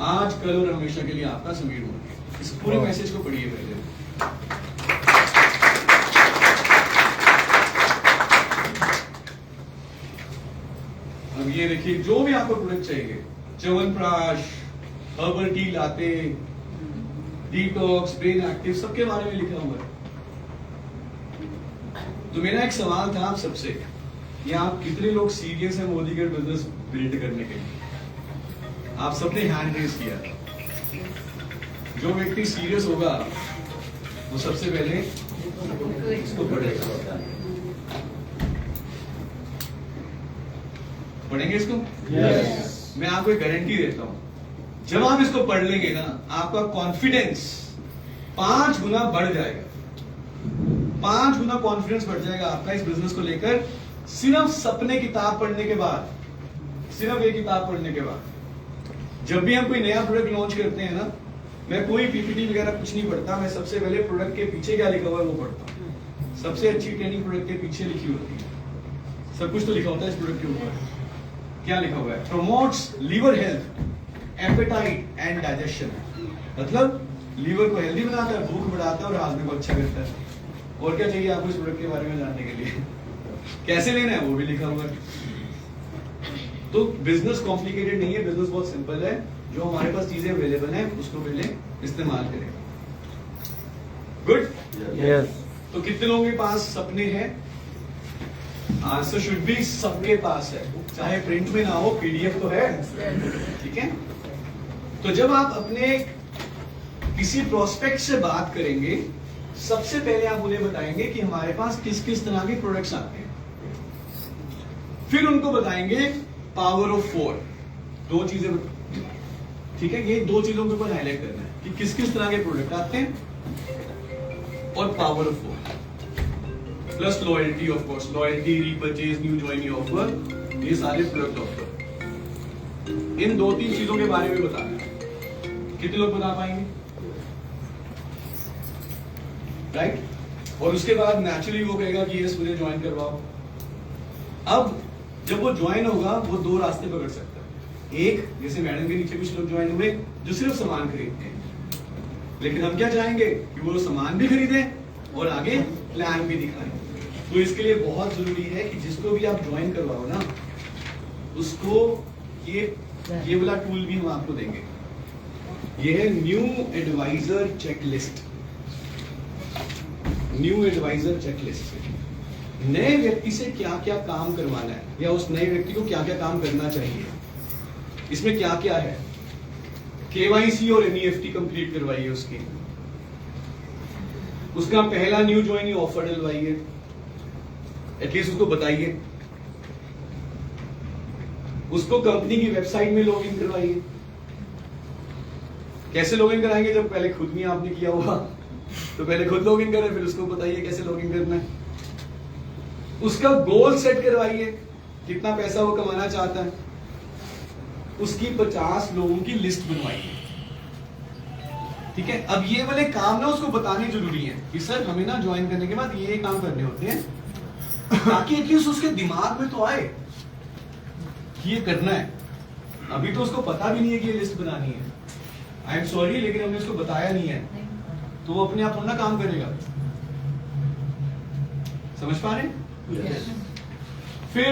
Speaker 1: आज, कल और हमेशा के लिए आपका समीर मोदी। इस पूरे मैसेज को पढ़िए पहले। अब ये देखिए, जो भी आपको प्रोडक्ट चाहिए, च्यवनप्राश, हर्बल टी लाते, डिटॉक्स, ब्रेन एक्टिव, सबके बारे में लिखा हुआ है। तो मेरा एक सवाल था आप सबसे, कि आप कितने लोग सीरियस हैं मोदी के बिजनेस बिल्ड करने के लिए? आप सबने हैंड रेज किया। जो व्यक्ति सीरियस होगा वो सबसे पहले इसको पढ़ेगा। पढ़ेंगे इसको? मैं आपको एक गारंटी देता हूं, जब आप इसको पढ़ लेंगे ना, आपका कॉन्फिडेंस 5 गुना बढ़ जाएगा। 5 गुना कॉन्फिडेंस बढ़ जाएगा आपका इस बिजनेस को लेकर, सिर्फ सपने किताब पढ़ने के बाद, सिर्फ एक किताब पढ़ने के बाद। जब भी हम कोई नया प्रोडक्ट लॉन्च करते हैं ना, मैं कोई पीपीटी वगैरह कुछ नहीं पढ़ता, मैं सबसे पहले प्रोडक्ट के पीछे क्या लिखा हुआ है वो पढ़ता हूँ। सबसे अच्छी ट्रेनिंग प्रोडक्ट के पीछे लिखी होती है, सब कुछ तो लिखा होता है इस प्रोडक्ट के ऊपर। क्या लिखा हुआ है? Promotes liver health, appetite and digestion. मतलब लीवर को हेल्दी बनाता है, भूख बढ़ाता है और हाजमे को अच्छा करता है। और क्या चाहिए आपको इस प्रोडक्ट के बारे में जानने के लिए? कैसे लेना है वो भी लिखा हुआ है। तो बिजनेस कॉम्प्लिकेटेड नहीं है, बिजनेस बहुत सिंपल है। जो हमारे पास चीजें अवेलेबल हैं उसको पहले इस्तेमाल करें। गुड?
Speaker 8: यस।
Speaker 1: तो कितने लोगों के पास सपने हैं? आंसर शुड बी सबके पास है, चाहे प्रिंट में ना हो, पीडीएफ तो है। ठीक है? तो जब आप अपने किसी प्रोस्पेक्ट से बात करेंगे, सबसे पहले आप उन्हें बताएंगे कि हमारे पास किस किस तरह के प्रोडक्ट्स आते हैं। फिर उनको बताएंगे पावर ऑफ 4। 2 चीजें, ठीक है? ये 2 चीजों के ऊपर हाईलाइट करना है कि किस किस तरह के प्रोडक्ट आते हैं और power of 4 plus loyalty, of course, loyalty, repurchase, new joining offer, ये सारे प्रोडक्ट ऑफर। इन 2-3 चीजों के बारे में बताना है। कितने लोग बता पाएंगे? राइट? और उसके बाद नेचुरली वो कहेगा कि यस मुझे ज्वाइन करवाओ। अब जब वो ज्वाइन होगा वो दो रास्ते पकड़ सकता है। एक, जैसे मैडम के नीचे कुछ लोग ज्वाइन हुए जो सिर्फ सामान खरीदते हैं, लेकिन हम क्या चाहेंगे कि वो सामान भी खरीदें और आगे प्लान भी दिखाएं। तो इसके लिए बहुत जरूरी है कि जिसको भी आप ज्वाइन करवाओ ना, उसको ये वाला टूल भी हम आपको देंगे। ये है new advisor checklist. New advisor checklist नए व्यक्ति से क्या क्या काम करवाना है या उस नए व्यक्ति को क्या क्या काम करना चाहिए। इसमें क्या क्या है, KYC और NEFT कंप्लीट करवाइए उसकी, उसका पहला न्यू ज्वाइनिंग ऑफर डलवाइए, एटलीस्ट उसको बताइए, उसको कंपनी की वेबसाइट में लॉगिन करवाइए। कैसे लॉगिन कराएंगे, जब पहले खुद नहीं आपने किया होगा तो पहले खुद लॉगिन करें, फिर उसको बताइए कैसे लॉगिन करना है। उसका गोल सेट करवाइए, कितना पैसा वो कमाना चाहता है, उसकी 50 लोगों की लिस्ट बनवाइए। ठीक है, अब ये वाले काम ना उसको बताने जरूरी है कि सर हमें ना ज्वाइन करने के बाद ये काम करने होते हैं, ताकि एटलीस्ट उसके दिमाग में तो आए कि ये करना है। अभी तो उसको पता भी नहीं है कि ये लिस्ट बनानी है। आई एम सॉरी, लेकिन हमने उसको बताया नहीं है, तो वो अपने आप थोड़ा ना काम करेगा। समझ पा रहे? फिर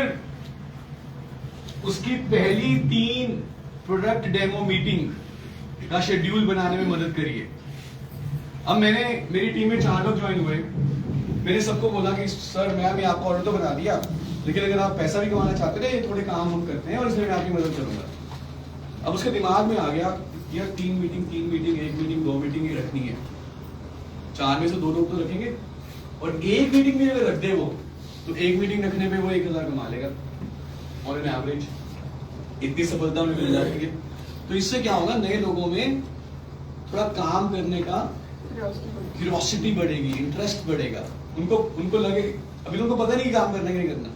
Speaker 1: उसकी पहली 3 प्रोडक्ट डेमो मीटिंग का शेड्यूल बनाने में मदद करिए। अब मेरी टीम में 4 लोग ज्वाइन हुए, मैंने सबको बोला कि सर मैं आपको ऑर्डर तो बना दिया, लेकिन अगर आप पैसा भी कमाना चाहते हैं, ये थोड़े काम हम करते हैं और इसमें मैं आपकी मदद करूंगा। अब उसके दिमाग में आ गया यार 3 मीटिंग, 1 मीटिंग, 2 मीटिंग ही रखनी है। 4 में से 2 लोग तो रखेंगे, और 1 मीटिंग भी अगर रख दे वो, तो 1 मीटिंग रखने पे वो 1000 कमा लेगा और एन एवरेज। इतनी सफलता उन्हें मिल जाती है। तो इससे क्या होगा, नए लोगों में थोड़ा काम करने का क्यूरियोसिटी बढ़ेगी, इंटरेस्ट बढ़ेगा। उनको लगे, अभी उनको पता नहीं काम करना कि नहीं करना,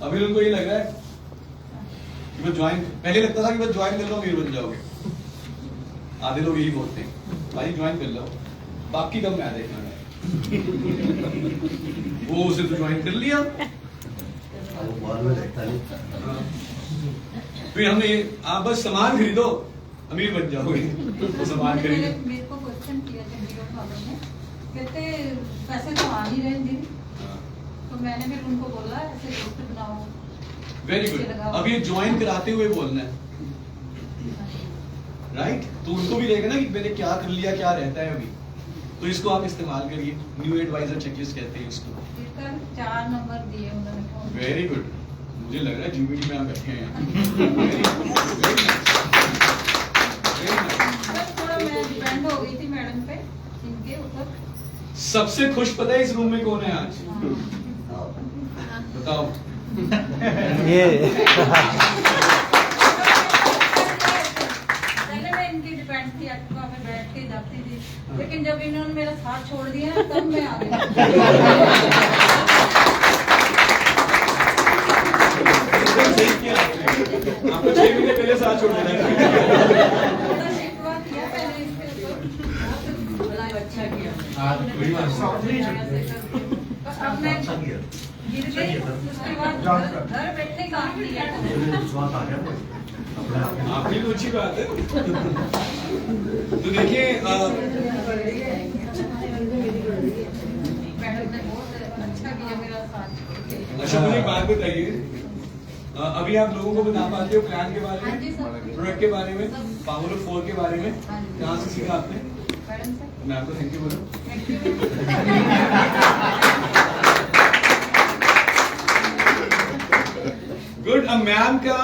Speaker 1: अभी उनको ये लग रहा है कि वो ज्वाइन, पहले लगता था कि बस ज्वाइन कर लो अमीर बन जाओगे। आधे लोग यही बोलते हैं भाई ज्वाइन कर लो, बाकी कब मैं देखना है। वो उसे तो ज्वाइन कर लिया, फिर हमने आप बस सामान खरीदो अमीर बन जाओगे। तो सामान खरीदो।
Speaker 9: मेरे को क्वेश्चन किया चंडीगढ़ वालों ने, कहते पैसे तो आ नहीं रहे दीदी, तो मैंने फिर उनको बोला ऐसे लिस्ट बनाओ।
Speaker 1: वेरी गुड, अब ये ज्वाइन कराते हुए बोलना है, राइट? तो उनको भी रहेगा ना कि मैंने क्या कर लिया, क्या रहता है अभी। तो इसको आप इस्तेमाल करिए, न्यू एडवाइजर चेकलिस्ट कहते हैं इसको।
Speaker 9: 4 नंबर दिए उन्होंने।
Speaker 1: वेरी गुड, मुझे लग रहा है जीबीटी में आप बैठे हैं।
Speaker 9: थोड़ा मैं डिपेंड हो गई थी मैडम पे, इनके ऊपर।
Speaker 1: सबसे खुश पता है इस रूम में कौन है आज? बताओ।
Speaker 8: ये
Speaker 9: पहले मैं इनकी डिपेंड थी, एक्टिवा में बैठ के जाती थी, लेकिन जब इन्होंने मेरा साथ छोड़ दिया तब मैं आ गई।
Speaker 1: आपको 6 महीने पहले साथ छोड़ देना
Speaker 9: थोड़ा शिकवा किया पहले इसके ऊपर, बड़ा अच्छा किया। अब मैं गिर गई, उसके बाद घर बैठने काम किया।
Speaker 1: आपकी तो अच्छी बात है। तो देखिए
Speaker 9: मैडम ने बहुत अच्छा किया मेरा साथ।
Speaker 1: अच्छा, मुझे एक बात बताइए, अभी आप लोगों को बता पाते हो प्लान के बारे
Speaker 9: हाँ जी
Speaker 1: में,
Speaker 9: सर।
Speaker 1: प्रोडक्ट के बारे में, पावर ऑफ 4 के बारे में,
Speaker 9: हाँ जी।
Speaker 1: कहाँ से सीखा आपने?
Speaker 9: मैडम सर,
Speaker 1: मैं आपको थैंक यू बोलूं।
Speaker 9: Thank you.
Speaker 1: गुड, अब मैम का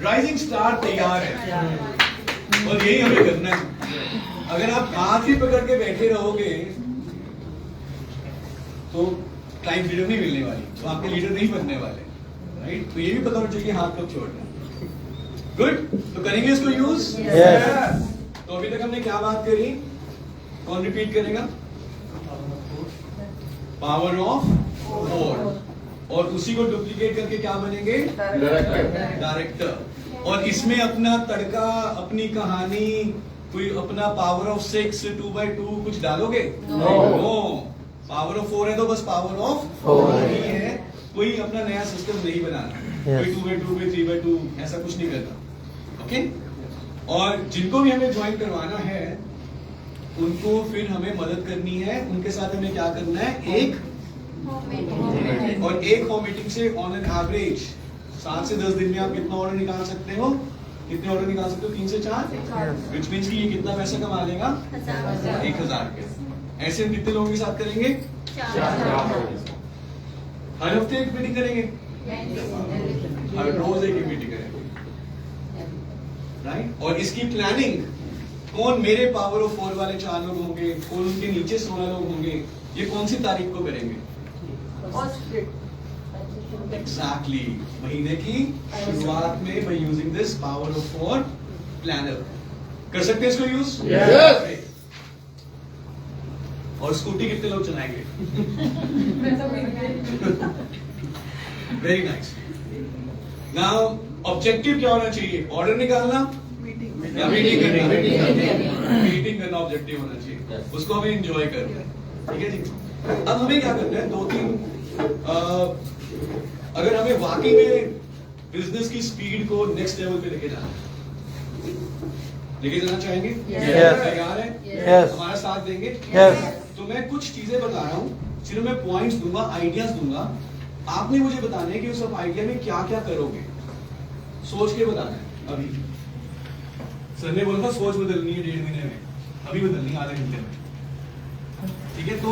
Speaker 1: राइजिंग स्टार तैयार है और यही हमें करना है। अगर आप हाथ ही पकड़ के बैठे रहोगे तो क्लाइंट लीडर नहीं मिलने वाली, तो आपके लीडर नहीं बनने वाले, राइट? तो ये भी पता होना चाहिए कि हाथ कब छोड़ना है। गुड, तो करेंगे इसको यूज?
Speaker 8: Yes.
Speaker 1: तो अभी तक हमने क्या बात करी, कौन रिपीट करेगा? पावर ऑफ 4, और उसी को डुप्लीकेट करके क्या बनेंगे? डायरेक्टर। और इसमें अपना तड़का, अपनी कहानी, कोई अपना पावर ऑफ 6, 2/2 कुछ डालोगे? नो। पावर ऑफ 4 है तो बस पावर ऑफ 4 ही है। कोई अपना नया सिस्टम नहीं बनाना, कोई 2x2 पे 3x2 ऐसा कुछ नहीं करना। ओके, और जिनको भी हमें ज्वाइन करवाना है उनको फिर हमें मदद करनी है, उनके साथ हमें क्या करना है, एक होम मीटिंग से ऑन एन एवरेज 7 से 10 दिन में आप कितना ऑर्डर निकाल सकते हो, कितने ऑर्डर निकाल सकते हो, 3 से 4, विच मीन्स कि ये कितना पैसा कमा लेगा, 1000 के। ऐसे हम कितने लोगों के साथ करेंगे, 4। हर हफ्ते एक मीटिंग करेंगे, हर रोज एक मीटिंग करेंगे, राइट। और इसकी प्लानिंग कौन मेरे पावर ऑफ 4 वाले 4 लोग होंगे, कौन उनके नीचे 16 लोग होंगे, ये कौन सी तारीख को करेंगे, एग्जैक्टली महीने की शुरुआत में by using this power of 4 planner. कर सकते हैं इसको यूज?
Speaker 6: Yes.
Speaker 1: और स्कूटी कितने लोग चलाएंगे? Very nice. नाउ ऑब्जेक्टिव क्या होना चाहिए, ऑर्डर निकालना या मीटिंग करना? मीटिंग करना ऑब्जेक्टिव होना चाहिए, उसको हमें एंजॉय करना है, ठीक है जी। अब हमें क्या करना है, 2-3 अगर हमें वाकई में बिजनेस की स्पीड को नेक्स्ट लेवल पे लेके जाना चाहेंगे, तैयार है, हमारा साथ देंगे? तो मैं कुछ चीजें बता रहा हूँ, सिर्फ मैं पॉइंट्स दूंगा, आइडियाज दूंगा, आपने मुझे बताना है कि उस आइडिया में क्या क्या करोगे, सोच के बताना है। अभी सर ने बोला था सोच बदलनी है 1.5 महीने में, अभी बदलनी है आधे घंटे में, ठीक है। तो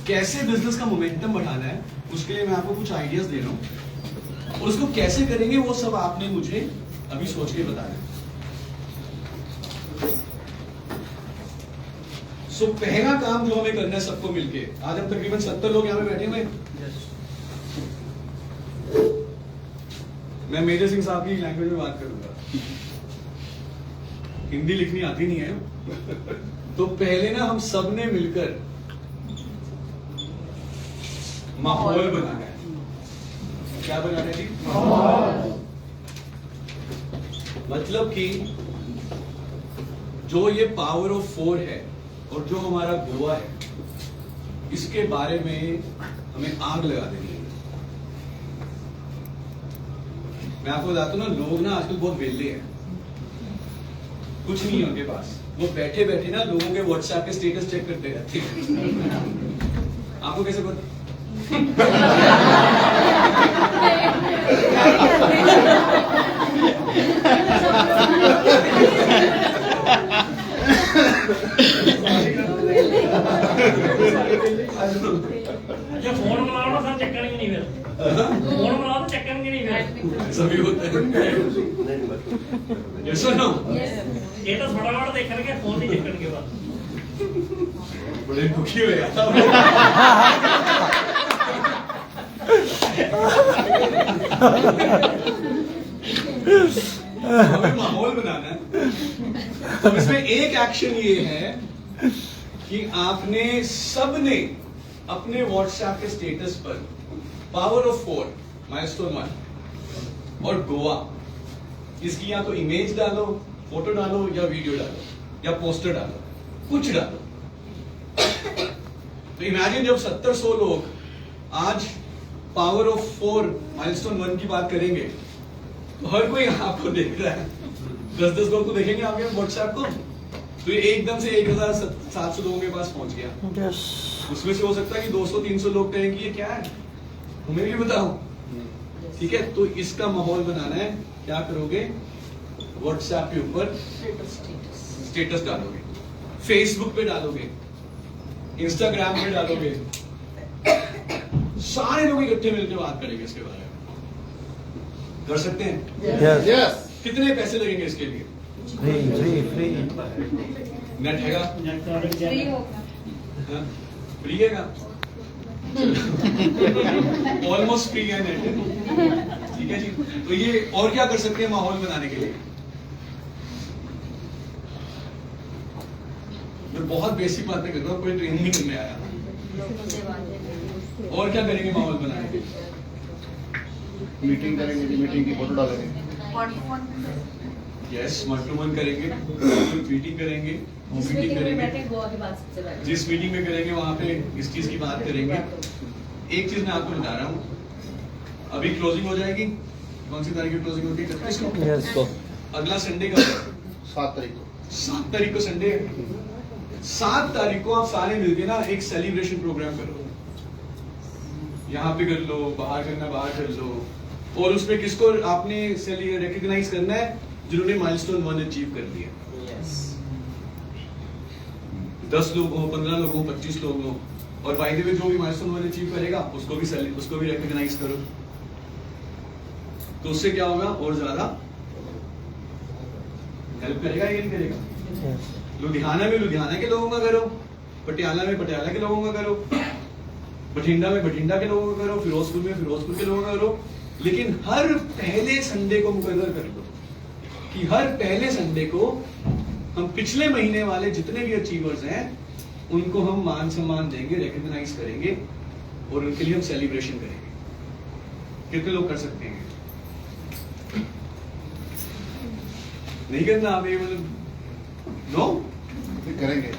Speaker 1: कैसे बिजनेस का मोमेंटम बढ़ाना है, उसके लिए मैं आपको कुछ आइडियाज दे रहा हूँ, और उसको कैसे करेंगे वो सब आपने मुझे अभी सोच के बताना है। सो पहला काम जो हमें करना है सबको मिलके, आज हम तकरीबन 70 लोग यहाँ पे बैठे हुए हैं। मैं मेजर सिंह साहब की लैंग्वेज में बात करूंगा, हिंदी लिखनी आती नहीं है। तो पहले ना हम सब ने मिलकर माहौल बनाना है। क्या बनाना है जी? माहौल। मतलब कि जो ये पावर ऑफ 4 है और जो हमारा गोवा है, इसके बारे में हमें आग लगा देनी है। मैं आपको बताता हूँ ना, लोग ना आजकल बहुत वेले हैं, कुछ नहीं है उनके पास, वो बैठे बैठे ना लोगों के व्हाट्सएप के स्टेटस चेक करते रहते हैं। आपको कैसे पता?
Speaker 10: फोन मिलाओ ना सर, चक्करेंगे नहीं, फिर फोन मिलाओ तो चक्करेंगे नहीं, फिर
Speaker 1: सभी होते हैं। Yes or no?
Speaker 10: ये तो फटाफट देख करके फोन नहीं चेक करके बाद
Speaker 1: बड़े दुखी हो गया था। हमें माहौल बनाना है। तो इसमें एक एक्शन ये है कि आपने सबने अपने व्हाट्सएप के स्टेटस पर पावर ऑफ 4 माइलस्टोन 1 और गोवा, इसकी या तो इमेज डालो, फोटो डालो, या वीडियो डालो, या पोस्टर डालो, कुछ डालो। तो इमेजिन जब 70-100 लोग आज पावर ऑफ 4 माइलस्टोन 1 की बात करेंगे, तो हर कोई आपको देख रहा है, 10-10 लोग तो देखेंगे आपके व्हाट्सएप को, तो ये एकदम से 1700 लोगों के पास पहुंच गया। उसमें से हो सकता है कि 200-300 लोग कहें कि ये क्या है, तुम्हें भी बताओ, ठीक है। तो इसका माहौल बनाना है, क्या करोगे, व्हाट्सएप के ऊपर स्टेटस डालोगे, फेसबुक पे डालोगे, इंस्टाग्राम पे डालोगे, सारे लोग इकट्ठे मिलकर बात करेंगे इसके बारे में। कर सकते हैं?
Speaker 6: Yes.
Speaker 1: कितने पैसे लगेंगे इसके लिए?
Speaker 8: फ्री
Speaker 1: नेट हैगा?
Speaker 9: फ्री होगा,
Speaker 1: हाँ? फ्री है का? ऑलमोस्ट फ्री है नेट, ठीक है जी। तो ये और क्या कर सकते हैं माहौल बनाने के लिए? मैं बहुत बेसिक बातें कर रहा हूँ, कोई ट्रेनिंग नहीं करने आया। और क्या करेंगे माहौल बनाने के लिए?
Speaker 6: मीटिंग करेंगे, मीटिंग की फोटो डालेंगे।
Speaker 1: यस, 1-to-1 करेंगे, मीटिंग करेंगे, मीटिंग करेंगे, जिस मीटिंग में करेंगे वहां पे इस चीज की बात करेंगे। एक चीज मैं आपको बता रहा हूँ, अभी क्लोजिंग हो जाएगी। कौन सी तारीख की क्लोजिंग होती है? 31 को।
Speaker 8: Yes, go.
Speaker 1: अगला संडे का
Speaker 7: 7 तारीख को।
Speaker 1: 7 तारीख को संडे है। 7 तारीख को आप सारे मिलके ना एक सेलिब्रेशन प्रोग्राम करो। यहाँ पे कर लो, बाहर करना बाहर कर लो, और उसमें किसको आपने रिकॉग्नाइज करना है? जिन्होंने माइलस्टोन 1 अचीव कर लिया। 10 लोग हो, 15 लोग हो, 25 लोग हो, और बाय द वे जो भी माइलस्टोन 1 अचीव करेगा उसको भी रिकॉग्नाइज करो। तो उससे क्या होगा? और ज्यादा हेल्प करेगा या नहीं करेगा?
Speaker 8: Yes.
Speaker 1: लुधियाना में लुधियाना के लोगों का करो, पटियाला में पटियाला के लोगों का करो, बठिंडा में बठिंडा के लोगों का करो, फिरोजपुर में फिरोजपुर के लोगों का करो, लेकिन हर पहले संडे को मुकर्रर कर दो कि हर पहले संडे को हम पिछले महीने वाले जितने भी अचीवर्स हैं उनको हम मान सम्मान देंगे, रिकॉग्नाइज करेंगे, और उनके लिए हम सेलिब्रेशन करेंगे। कितने लोग कर सकते हैं? नहीं करना आप ये मतलब नो
Speaker 7: करेंगे।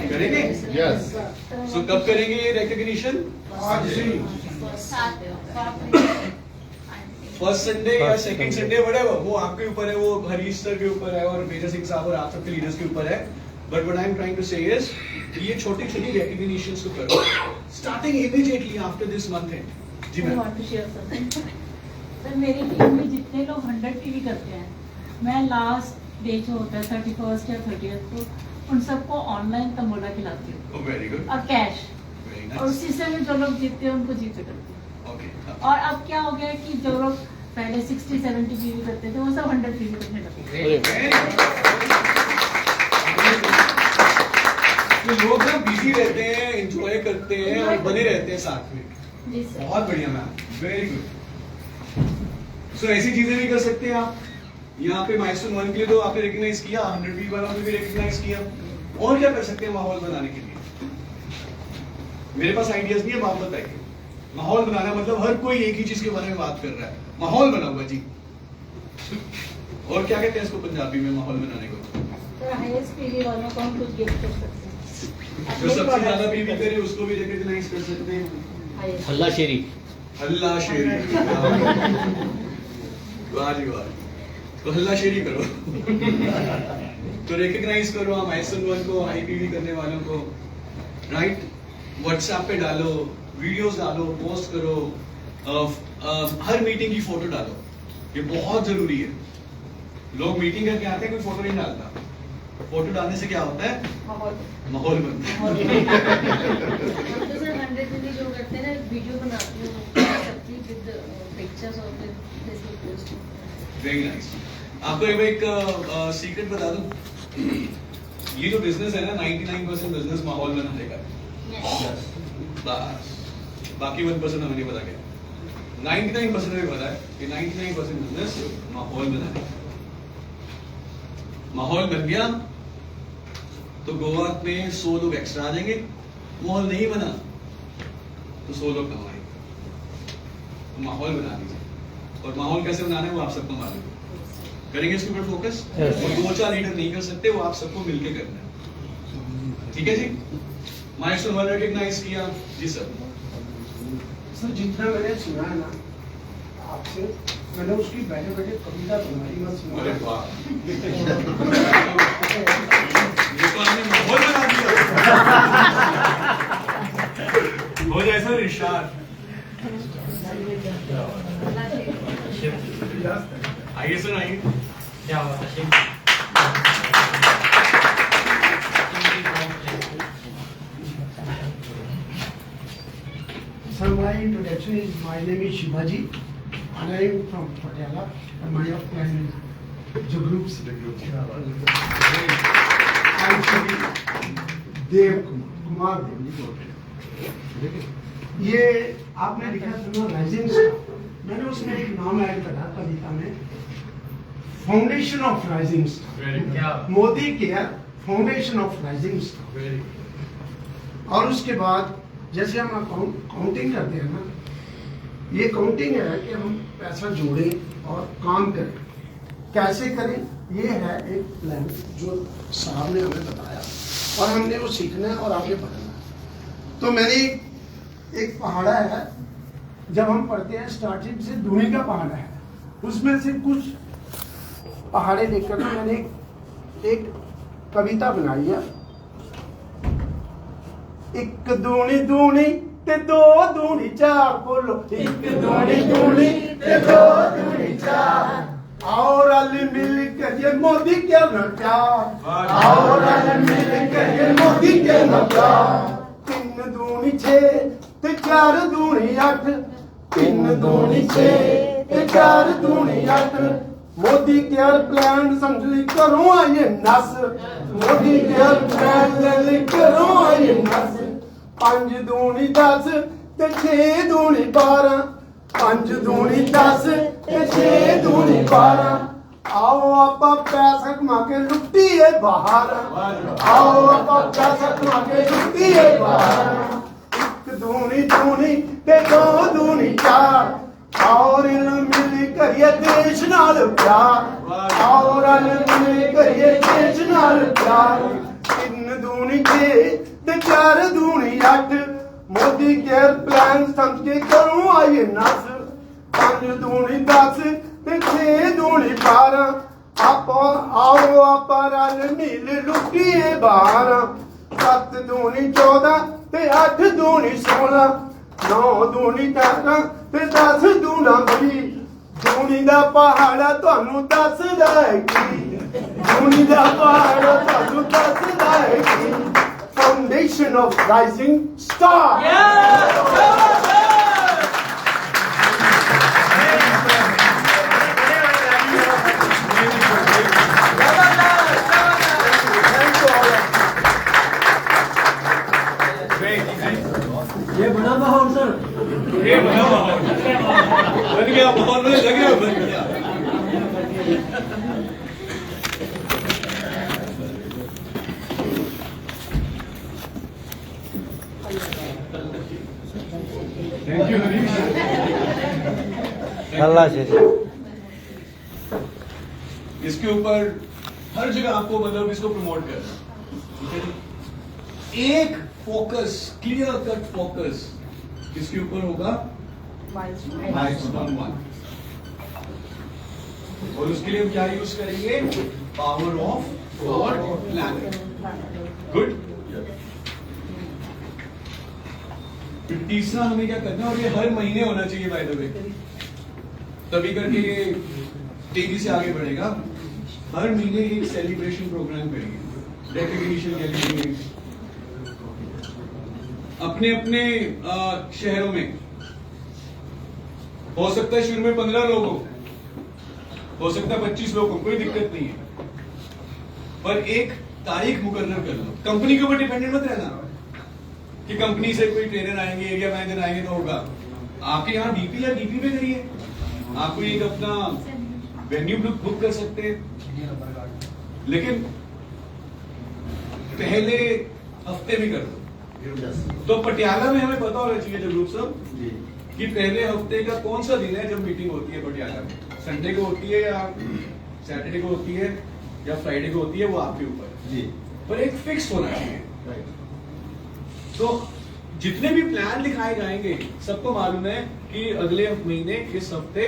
Speaker 1: करेंगे?
Speaker 7: यस।
Speaker 1: सो कब करेंगे ये रिकॉग्निशन? फर्स्ट संडे या सेकंड संडे, व्हाटएवर, वो आपके ऊपर है, वो हरीश सर के ऊपर है और मेजर सिंह साहब और आप सबके लीडर्स के ऊपर है। But what I am trying to say is ये छोटी छोटी रिकॉग्निशंस को करो starting immediately after this month end. जी मैम।
Speaker 3: सर मेरी टीम में जितने लोग 100 PV करते हैं, मैं लास्ट डे जो होता है 31st या 30th को उन सबको ऑनलाइन तंबोला खिलाती हूँ।
Speaker 1: Very good.
Speaker 3: और कैश,
Speaker 1: वेरी
Speaker 3: और
Speaker 1: नाइस।
Speaker 3: उसी से मैं जो लोग जीतते हैं उनको जीते करती हूँ।
Speaker 1: ओके।
Speaker 3: और अब क्या हो गया कि जो लोग पहले 60-70 PV करते थे वो सब 100 PV करने लगे।
Speaker 1: तो लोग ना बिजी रहते हैं, एंजॉय करते हैं और बने रहते हैं साथ में।
Speaker 3: जी सर।
Speaker 1: बहुत बढ़िया मैम, वेरी गुड। सो ऐसी चीजें भी कर सकते हैं आप। यहाँ पे माइलस्टोन 1 के लिए तो आपने रिकॉग्नाइज किया, 100 PV वालों ने भी रिकॉग्नाइज किया। और क्या कर सकते हैं माहौल बनाने के लिए? मेरे पास आइडियाज नहीं है, बात बताइए। माहौल बनाना मतलब हर कोई एक ही चीज के बारे में बात कर रहा है, माहौल बना हुआ जी। और क्या कहते हैं इसको पंजाबी में माहौल बनाने को?
Speaker 3: सर हाईएस्ट PV वालों को हम कुछ गिफ्ट कर सकते हैं।
Speaker 1: जो सबसे ज्यादा पीवी करे उसको भी रिकॉग्नाइज कर सकते हैं।
Speaker 10: हल्ला शेरी।
Speaker 1: हल्ला शेरी। वाह जी वाह। तो हल्ला शेरी करो। तो रिकॉग्नाइज करो हम माइलस्टोन 1 को, हाई पीवी करने वालों को, राइट? व्हाट्सएप पे डालो, वीडियोस डालो, पोस्ट करो, हर मीटिंग की फोटो डालो, ये बहुत जरूरी है। लोग मीटिंग करके आते हैं, कोई फोटो नहीं डालता। फोटो डालने से क्या होता है? माहौल बनता है।
Speaker 9: तो सर 100 PV जो करते हैं ना, वीडियो बनाते हैं सबकी विद पिक्चर्स और फेसबुक पोस्ट।
Speaker 1: Very nice. आपको एक सीक्रेट बता दूं, ये जो बिजनेस है ना 99% बिजनेस माहौल बनाने का है। बस बाकी 1% हमें नहीं पता क्या। 99% हमें पता है कि 99% बिजनेस माहौल बनाने का। माहौल बन गया तो गोवा में 100 लोग एक्स्ट्रा आ जाएंगे। माहौल नहीं बना तो 100 लोग कम आएंगे। तो माहौल बना दीजिए, और माहौल कैसे बनाना है वो आप सबको मालूम है। करेंगे इसके ऊपर फोकस। वो 2-4 लीडर नहीं कर सकते, वो आप सबको मिलके करना है। ठीक है जी? माइलस्टोन 1 रिकॉग्नाइज किया जी सर।
Speaker 4: सर जितना मैंने सुना है ना आपसे, मैंने उसकी बैठे बैठे कविता तुम्हारी मत सुना।
Speaker 1: अरे वाह, ये तो आपने माहौल बना दिया। हो जाए सर इरशाद। आइए सर आइए।
Speaker 10: क्या बात है?
Speaker 4: Sir, my introduction is, my name is Shivaji and I am from Patiala and my plan is the groups. Actually, Dev Kumar Dev। ये आपने लिखा था ना राइजिंग स्टार, मैंने उसमें एक नाम ऐड करा कविता में, foundation of rising star. Modi care foundation of rising star. और उसके बाद जैसे हम काउंटिंग करते हैं ना, ये काउंटिंग है कि हम पैसा जोड़ें और काम करें। कैसे करें, ये है एक प्लान जो साहब ने हमें बताया और हमने वो सीखना है और आगे बढ़ना है। तो मैंने एक पहाड़ा है जब हम पढ़ते हैं स्टार्टिंग से दूनी का पहाड़ा है, उसमें से कुछ पहाड़े लेकर के मैंने एक कविता बनाई है। एक दूनी दूनी ते दो दूनी चार, बोलो एक दूनी दूनी ते दो दूनी चार, और अल मिल कर ये मोदी के नचार, और अल मिल कर ये मोदी के नचार। तीन दूनी छः ते चार दूनी आठ, तीन दूनी छः ते चार दूनी आठ, मोदी केयर प्लान समझ ली करो आइए नस, मोदी केयर प्लान ले करो आइए नस। पांच दूनी 10 ते 6 दूनी 12, पांच दूनी 10 ते 6 दूनी 12, आओ आपा पैसा कमा के लुटिए बाहर, आओ आपा पैसा कमा के लुटिए बाहर। एक दूनी दूनी ते दो दूनी चार, और मिल करिए देश नाल प्यार, और मिल करिए देश नाल प्यार। तीन दूनी 6 ते चार दूनी 8, मोदी केयर प्लान समझ के करूं आइए नस। पांच दूनी 10 ते 6 दूनी 12, आप आओ आप रल मिल लुटिए बाहर। 7 दूनी 14 ते 8 दूनी 16, 9 दूनी 13 ते 10 दूना 20, दूनी दा पहाड़ा ਤੁਹਾਨੂੰ ਦੱਸਦਾ ਹੈ ਕੀ, दूनी दा पहाड़ा ਤੁਹਾਨੂੰ ਦੱਸਦਾ ਹੈ ਕੀ। Foundation of Rising Star.
Speaker 7: ये बना माहौल सर,
Speaker 1: ये बना माहौल बन गया, माहौल में लगे बन गया। Thank you Harish.
Speaker 8: अल्लाह से
Speaker 1: इसके ऊपर हर जगह आपको मतलब इसको प्रमोट करना, ठीक है जी। एक फोकस, क्लियर कट फोकस इसके ऊपर होगा माइलस्टोन 1, और उसके लिए हम क्या यूज करेंगे, power of god planner. Good. फिर तीसरा हमें क्या करना है, और ये हर महीने होना चाहिए बाय द वे, तभी करके ये तेजी से आगे बढ़ेगा। हर महीने एक सेलिब्रेशन प्रोग्राम करेंगे, रिकॉग्निशन के लिए अपने अपने शहरों में। हो सकता है शुरू में 15 लोग हो सकता है 25 लोग हो, कोई दिक्कत नहीं है, पर एक तारीख मुकर्रर कर लो। कंपनी के ऊपर डिपेंडेंट मत रहना कि कंपनी से कोई ट्रेनर आएंगे, एरिया मैनेजर आएंगे तो होगा। आपके यहाँ डीपी या डीपी पे करिए, आपको एक अपना वेन्यू बुक कर सकते हैं, लेकिन पहले हफ्ते में कर दो। तो पटियाला में हमें पता होना चाहिए जगरूप साहब कि पहले हफ्ते का कौन सा दिन है जब मीटिंग होती है पटियाला में, संडे को होती है या सैटरडे को होती है या फ्राइडे को होती है, वो आपके ऊपर जी, पर एक फिक्स होना चाहिए। तो जितने भी प्लान दिखाए जाएंगे सबको मालूम है कि अगले महीने इस हफ्ते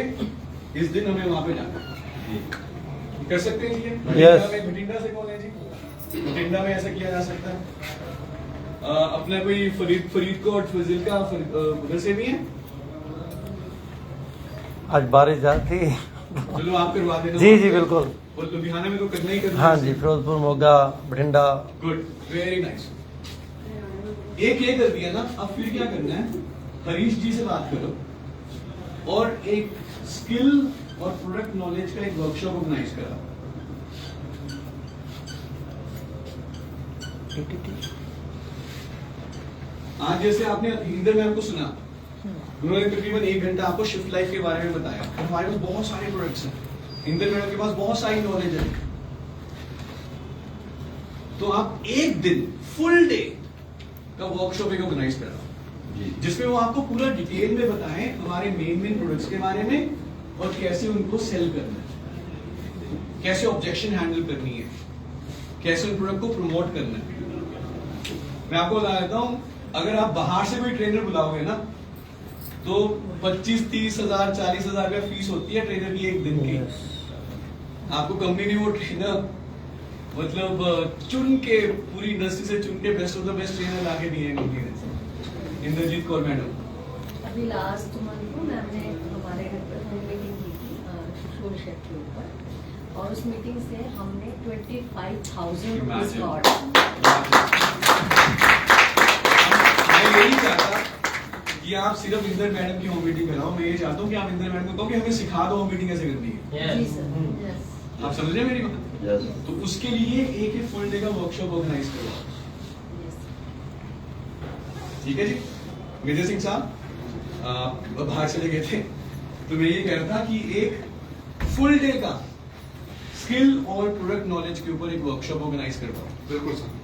Speaker 1: इस दिन हमें वहां पे जाना है। कर सकते हैं जी? भटिंडा से कौन है जी? भटिंडा में ऐसा किया जा सकता है। अपना कोई फरीदकोट फजील का उधर से भी है।
Speaker 8: आज बारिश जाती,
Speaker 1: चलो आप करवा देना।
Speaker 8: जी जी बिल्कुल।
Speaker 1: और लुधियाना में तो करना ही करना।
Speaker 8: हाँ जी, Firozpur, Moga, Bathinda.
Speaker 1: Good, very nice. एक ये कर दिया ना, अब फिर क्या करना है, हरीश जी से बात करो और एक स्किल और प्रोडक्ट नॉलेज का एक वर्कशॉप ऑर्गेनाइज करा। आज जैसे आपने इंदर मैम को सुना, उन्होंने तकरीबन 1 घंटा आपको शिफ्ट लाइफ के बारे में बताया। हमारे पास बहुत सारे प्रोडक्ट्स हैं, इंदर मैम के पास बहुत सारी नॉलेज है। तो आप एक दिन फुल डे का वर्कशॉप एक ऑर्गेनाइज कर रहा हूं, जिसमें वो आपको पूरा डिटेल में बताएं हमारे मेन प्रोडक्ट्स के बारे में और कैसे उनको सेल करना है, कैसे ऑब्जेक्शन हैंडल करनी है, कैसे उन प्रोडक्ट को प्रमोट करना है। मैं आपको बता देता हूं, अगर आप बाहर से कोई ट्रेनर बुलाओगे ना तो 25-30 हजार 40 हजार का फीस होती है ट्रेनर की एक दिन की। आपको कंपनी ने वो ट्रेनर मतलब चुन के पूरी इंडस्ट्री से चुन के best of the best trainer ला के दिए हैं कंपनी ने। इंद्रजीत कौर मैडम
Speaker 5: अभी लास्ट मंथ को मैम ने हमारे घर पर होम मीटिंग की थी सुशोल शेट के ऊपर, और उस मीटिंग से हमने 25,000 रुपीज का ऑर्डर।
Speaker 1: मैं यही चाहता कि आप सिर्फ इंदर मैडम की होम मीटिंग कराओ। मैं ये चाहता हूँ कि आप इंदर मैडम को कहो कि हमें सिखा दो होम मीटिंग कैसे करनी है।
Speaker 5: जी सर, यस
Speaker 1: आप समझ रहे हैं मेरी बात? तो उसके लिए एक फुल डे का वर्कशॉप ऑर्गेनाइज करो।
Speaker 5: यस।
Speaker 1: ठीक है जी। मेजर सिंह साहब बाहर चले गए थे, तो मैं ये कह रहा था कि एक फुल डे का स्किल और प्रोडक्ट नॉलेज के ऊपर एक वर्कशॉप ऑर्गेनाइज करवाओ।
Speaker 4: बिल्कुल सर।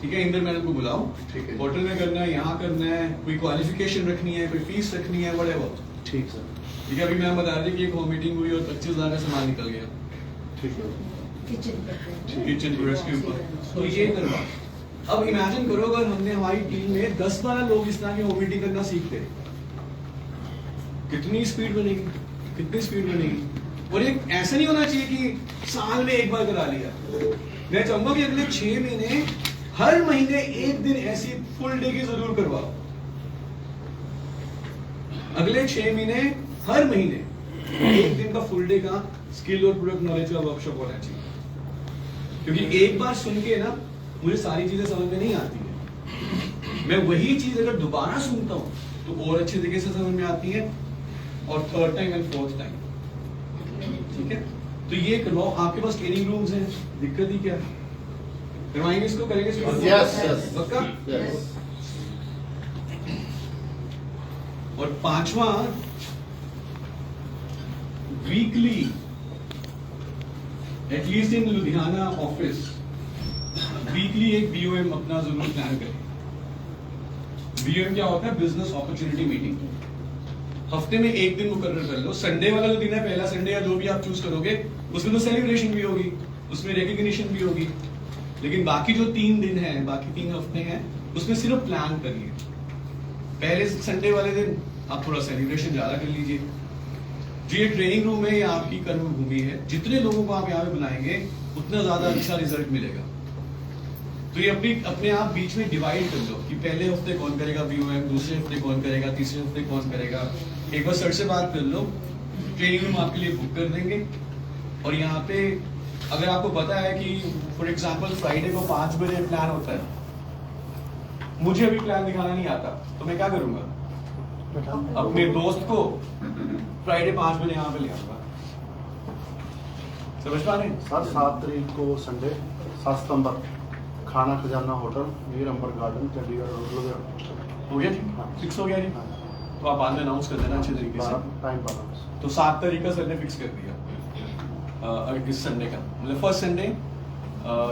Speaker 1: ठीक है, इंदर मैडम को बुलाओ।
Speaker 4: ठीक है।
Speaker 1: होटल में करना है, यहाँ करना है, कोई क्वालिफिकेशन रखनी है, कोई फीस रखनी है, व्हाटएवर।
Speaker 4: ठीक सर।
Speaker 1: ठीक है, अभी मैम बता रही थी कि एक होम मीटिंग हुई और 25,000 का सामान निकल गया
Speaker 4: ठीक है।
Speaker 1: किचन प्रोडक्ट्स के ऊपर। तो ये करवाओ। अब इमेजिन करो अगर हमने हमारी टीम में 10-12 लोग इस तरह की होम मीटिंग करना सीखते, कितनी स्पीड बनेगी, कितनी स्पीड बनेगी। और ये ऐसा नहीं होना चाहिए कि साल में एक बार करा लिया। मैं चाहूंगा कि अगले 6 महीने हर महीने एक दिन ऐसी फुल डे की जरूर करवाओ। अगले 6 महीने हर महीने एक दिन का फुल डे का स्किल और प्रोडक्ट नॉलेज का वर्कशॉप होना चाहिए। क्योंकि एक बार सुन के ना मुझे सारी चीजें समझ में नहीं आती है। मैं वही चीज अगर दोबारा सुनता हूँ तो और अच्छे तरीके से समझ में आती है, और third time and fourth time. ठीक है, तो ये करवाओ। आपके पास ट्रेनिंग रूम्स हैं, दिक्कत ही क्या है? करवाएंगे इसको, करेंगे इसको।
Speaker 7: Yes, yes.
Speaker 1: पक्का?
Speaker 7: Yes.
Speaker 1: और 5वां, weekly at least in Ludhiana office weekly एक बीओएम अपना जरूर प्लान करें। बीओएम क्या होता है? Business opportunity meeting. हफ्ते में एक दिन मुकर्रर कर लो। संडे वाला जो दिन है, पहला संडे या जो भी आप चूज करोगे, उसमें तो सेलिब्रेशन भी होगी, उसमें रिकग्निशन भी होगी। लेकिन बाकी जो 3 दिन हैं, बाकी 3 हफ्ते हैं, उसमें सिर्फ प्लान करिए। पहले संडे वाले दिन आप थोड़ा सेलिब्रेशन ज्यादा कर लीजिए। जो ये ट्रेनिंग रूम है, ये आपकी कर्म भूमि है। जितने लोगों को आप यहाँ पे बुलाएंगे उतना ज्यादा अच्छा रिजल्ट मिलेगा। तो ये अपने आप बीच में डिवाइड कर लो कि पहले हफ्ते कौन करेगा बीओएम, दूसरे हफ्ते कौन करेगा, तीसरे हफ्ते कौन करेगा। एक बार सर से बात कर लो, ट्रेनिंग रूम आपके लिए बुक कर देंगे। और यहाँ पे अगर आपको पता है कि फॉर एग्जाम्पल फ्राइडे को 5 बजे प्लान होता है, मुझे अभी प्लान दिखाना नहीं आता, तो मैं क्या करूंगा? अपने दोस्त को फ्राइडे 5 बजे यहाँ पे ले आऊंगा। समझ पा रहे हैं?
Speaker 11: सर 7 तारीख को संडे 7 सितंबर खाना खजाना होटल मीर अंबर गार्डन चंडीगढ़ रोड लुधियाना।
Speaker 1: हो गया जी? फिक्स हो गया जी? तो आप बाद में अनाउंस कर देना अच्छे तरीके से।
Speaker 11: टाइम 12।
Speaker 1: तो 7 तारीख का सर ने फिक्स कर दिया, इस संडे का, मतलब फर्स्ट संडे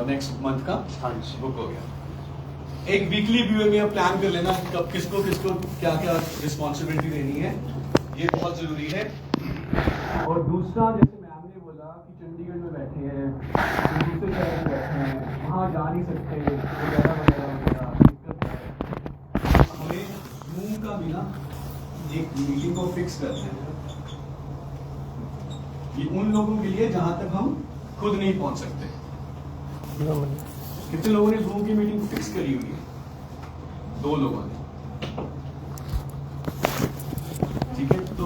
Speaker 1: नेक्स्ट मंथ का बुक हो गया। एक वीकली व्यू में प्लान कर लेना कब किसको क्या क्या रिस्पॉन्सिबिलिटी देनी है, ये बहुत जरूरी है। और दूसरा, जैसे मैम ने बोला कि चंडीगढ़ में बैठे हैं, दूसरे शहर में बैठे हैं, वहाँ जा नहीं सकते वगैरह वगैरह, दिक्कत है। हमें रूम का भी ना एक मीटिंग को फिक्स करते हैं। ये उन लोगों के लिए जहां तक हम खुद नहीं पहुंच सकते। कितने लोगों ने जूम की मीटिंग फिक्स करी हुई है? 2 लोगों ने। ठीक है, तो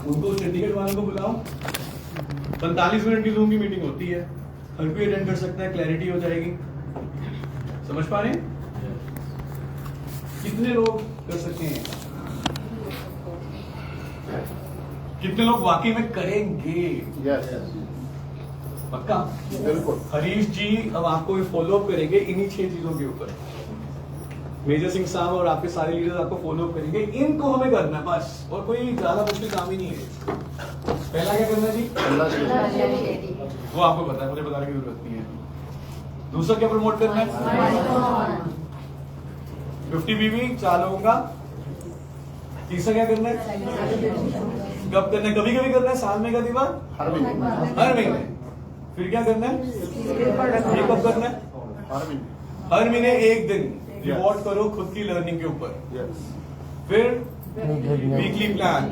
Speaker 1: उनको चंडीगढ़ वालों को बुलाओ। 45 मिनट की जूम की मीटिंग होती है, हर कोई अटेंड कर सकता है, क्लैरिटी हो जाएगी। समझ पा रहे हैं? कितने लोग कर सकते हैं? कितने लोग वाकई में करेंगे?
Speaker 11: यस
Speaker 1: पक्का?
Speaker 11: बिल्कुल।
Speaker 1: हरीश जी अब आपको फॉलो अप करेंगे इन्हीं 6 चीजों के ऊपर। मेजर सिंह साहब और आपके सारे लीडर्स आपको फॉलो अप करेंगे। इनको हमें करना है बस, और कोई ज्यादा मुश्किल काम ही नहीं है। पहला क्या करना जी? वो आपको पता है, मुझे बताने की जरूरत नहीं है। दूसरा क्या प्रमोट करना है? 50 बीवी 4 लोगों का। तीसरा क्या करना है? कब करना है? कभी कभी करना है, साल में का बार?
Speaker 11: हर
Speaker 1: महीने। फिर क्या करना है? ये कब करना है?
Speaker 11: महीने
Speaker 1: हर महीने एक दिन रिवॉर्ड करो खुद की लर्निंग के ऊपर,
Speaker 11: यस
Speaker 1: फिर वीकली प्लान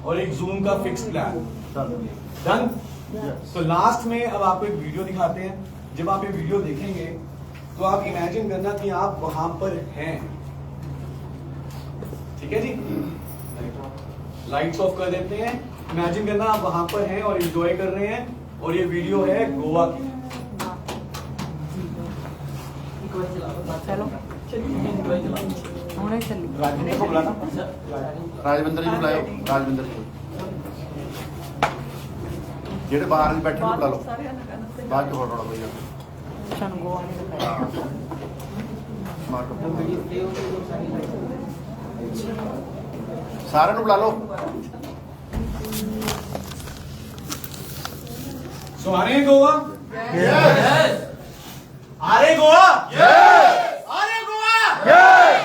Speaker 1: और एक जूम का फिक्स प्लान। डन। तो लास्ट में अब आपको एक वीडियो दिखाते हैं। जब आप ये वीडियो देखेंगे तो आप इमेजिन करना कि आप वहां पर हैं। ठीक है जी, लाइट्स ऑफ कर देते हैं। इमेजिन करना आप वहां पर हैं और एंजॉय कर रहे हैं, और ये वीडियो है गोवा की।
Speaker 11: राजविंदर को बुलाना, राजविंदर जी को बुलाओ, राजविंदर जी ਜਿਹੜੇ ਬਾਹਰ ਬੈਠੇ ਨੂੰ ਬੁਲਾ ਲਓ, ਬਾਅਦ ਚ ਫੋਟੋ ਕੋਈ ਸਾਰਿਆਂ ਨੂੰ ਬੁਲਾ ਲਓ।
Speaker 1: So are you Goa? Yes. Are you Goa? Yes. Are you Goa? Yes.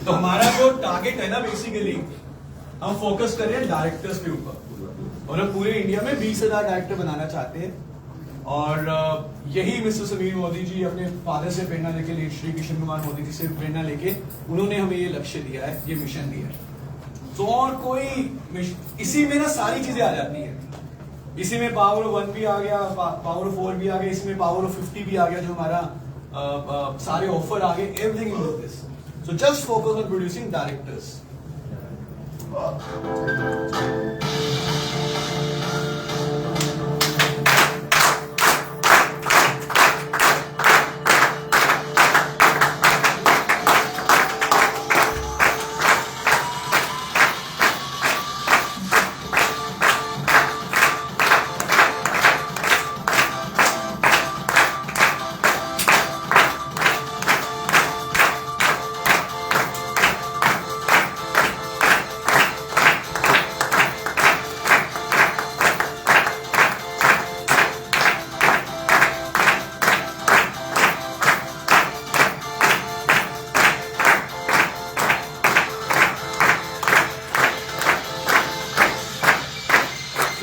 Speaker 1: तो हमारा जो टारगेट है ना, बेसिकली हम फोकस कर रहे हैं डायरेक्टर्स के ऊपर, और हम पूरे इंडिया में 20,000 डायरेक्टर बनाना चाहते हैं। और यही मिस्टर समीर मोदी जी अपने फादर से प्रेरणा लेके, लेट श्री किशन कुमार मोदी जी से प्रेरणा लेके, उन्होंने हमें ये लक्ष्य दिया है, ये मिशन दिया है। तो और कोई इसी में ना सारी चीजें आ जाती है। इसी में पावर ऑफ 1 भी आ गया, पावर ऑफ 4 भी आ गया, इसमें पावर ऑफ 50 भी आ गया, जो हमारा सारे ऑफर आ गए, everything in this. So just focus on producing directors.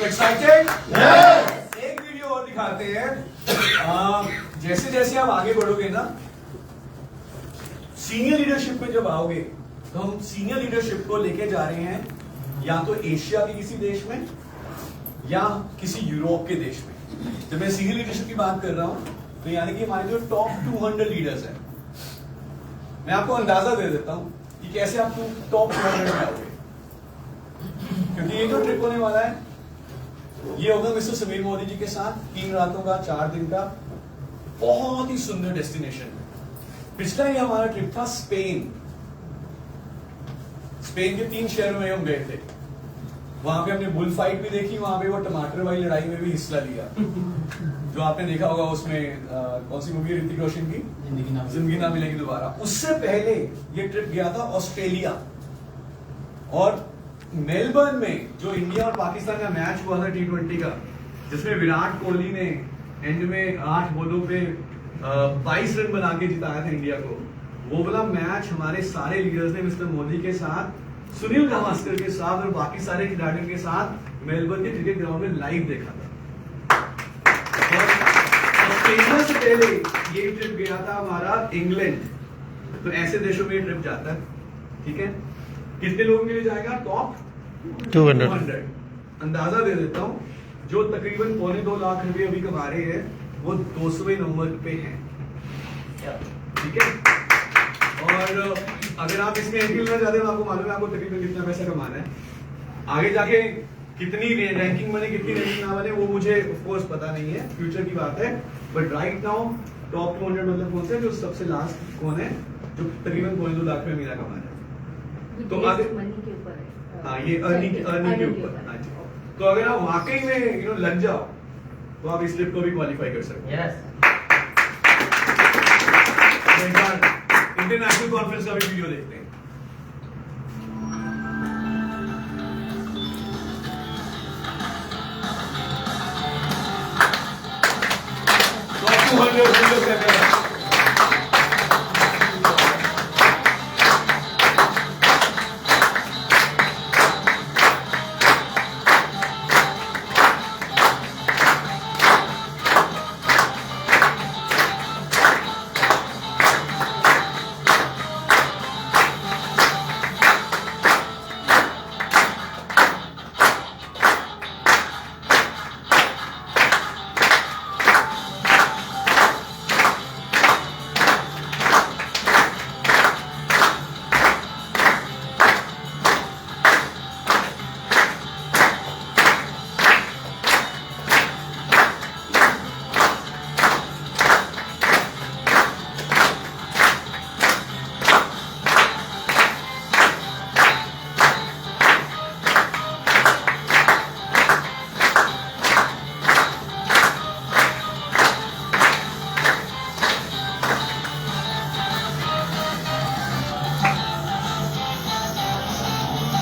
Speaker 1: Excited? Yes. एक वीडियो और दिखाते हैं। जैसे जैसे आप आगे बढ़ोगे ना, सीनियर लीडरशिप में जब आओगे, तो हम सीनियर लीडरशिप को लेके जा रहे हैं या तो एशिया के किसी देश में या किसी यूरोप के देश में। जब मैं सीनियर लीडरशिप की बात कर रहा हूं, तो यानी कि हमारे जो टॉप 200 लीडर्स हैं, मैं आपको अंदाजा दे देता हूं कि कैसे आप टॉप 200 में आओगे। क्योंकि ये जो ट्रिप होने वाला है, ये होगा मिस्टर समीर मोदी जी के साथ 3 रातों का, 4 दिन का, बहुत ही सुंदर डेस्टिनेशन में। पिछला ये हमारा ट्रिप था स्पेन। स्पेन के 3 शहरों में हम गए थे। वहां पे हमने बुल फाइट भी देखी, वहां पे वो टमाटर वाली लड़ाई में भी हिस्सा लिया, जो आपने देखा होगा। उसमें कौन सी मूवी है ऋतिक रोशन की, जिंदगी ना मिलेगी दोबारा। उससे पहले ये ट्रिप गया था ऑस्ट्रेलिया, और मेलबर्न में जो इंडिया और पाकिस्तान का मैच हुआ था T20 का, जिसमें विराट कोहली ने एंड में 8 बॉलों पे 22 रन बना के जिताया था इंडिया को। वो वाला मैच हमारे सारे लीडर्स ने मिस्टर मोदी के साथ, सुनील गावस्कर के साथ और बाकी सारे खिलाड़ियों के साथ मेलबर्न के क्रिकेट ग्राउंड में लाइव देखा था। और ऑस्ट्रेलिया से पहले ये ट्रिप गया था हमारा इंग्लैंड। तो ऐसे देशों में ये ट्रिप जाता है। ठीक है, कितने लोगों के लिए जाएगा? टॉप 200। अंदाजा दे देता हूं, जो तकरीबन 2.25 लाख रुपए अभी कमा रहे हैं, वो 200वें नंबर पे हैं। ठीक है, और अगर आप इसमें एंट्री लेना चाहते हैं, तो आपको मालूम है आपको तकरीबन कितना पैसा कमाना है। आगे जाके कितनी रैंकिंग बने, कितनी रैंकिंग ना बने, वो मुझे ऑफ कोर्स पता नहीं है, फ्यूचर की बात है। बट राइट नाउ टॉप 200 मतलब कौन से, जो सबसे लास्ट कौन है, जो तकरीबन 2.2 लाख रुपए मेरा कमा रहा है। तो आगे
Speaker 5: मनी के ऊपर है।
Speaker 1: हाँ, ये अर्निंग के ऊपर। हाँ जी। तो अगर आप वाकई में लग जाओ, तो आप इस ट्रिप को भी क्वालिफाई कर सकते हैं। इंटरनेशनल कॉन्फ्रेंस का भी वीडियो देखते हैं। तो 200 वीडियो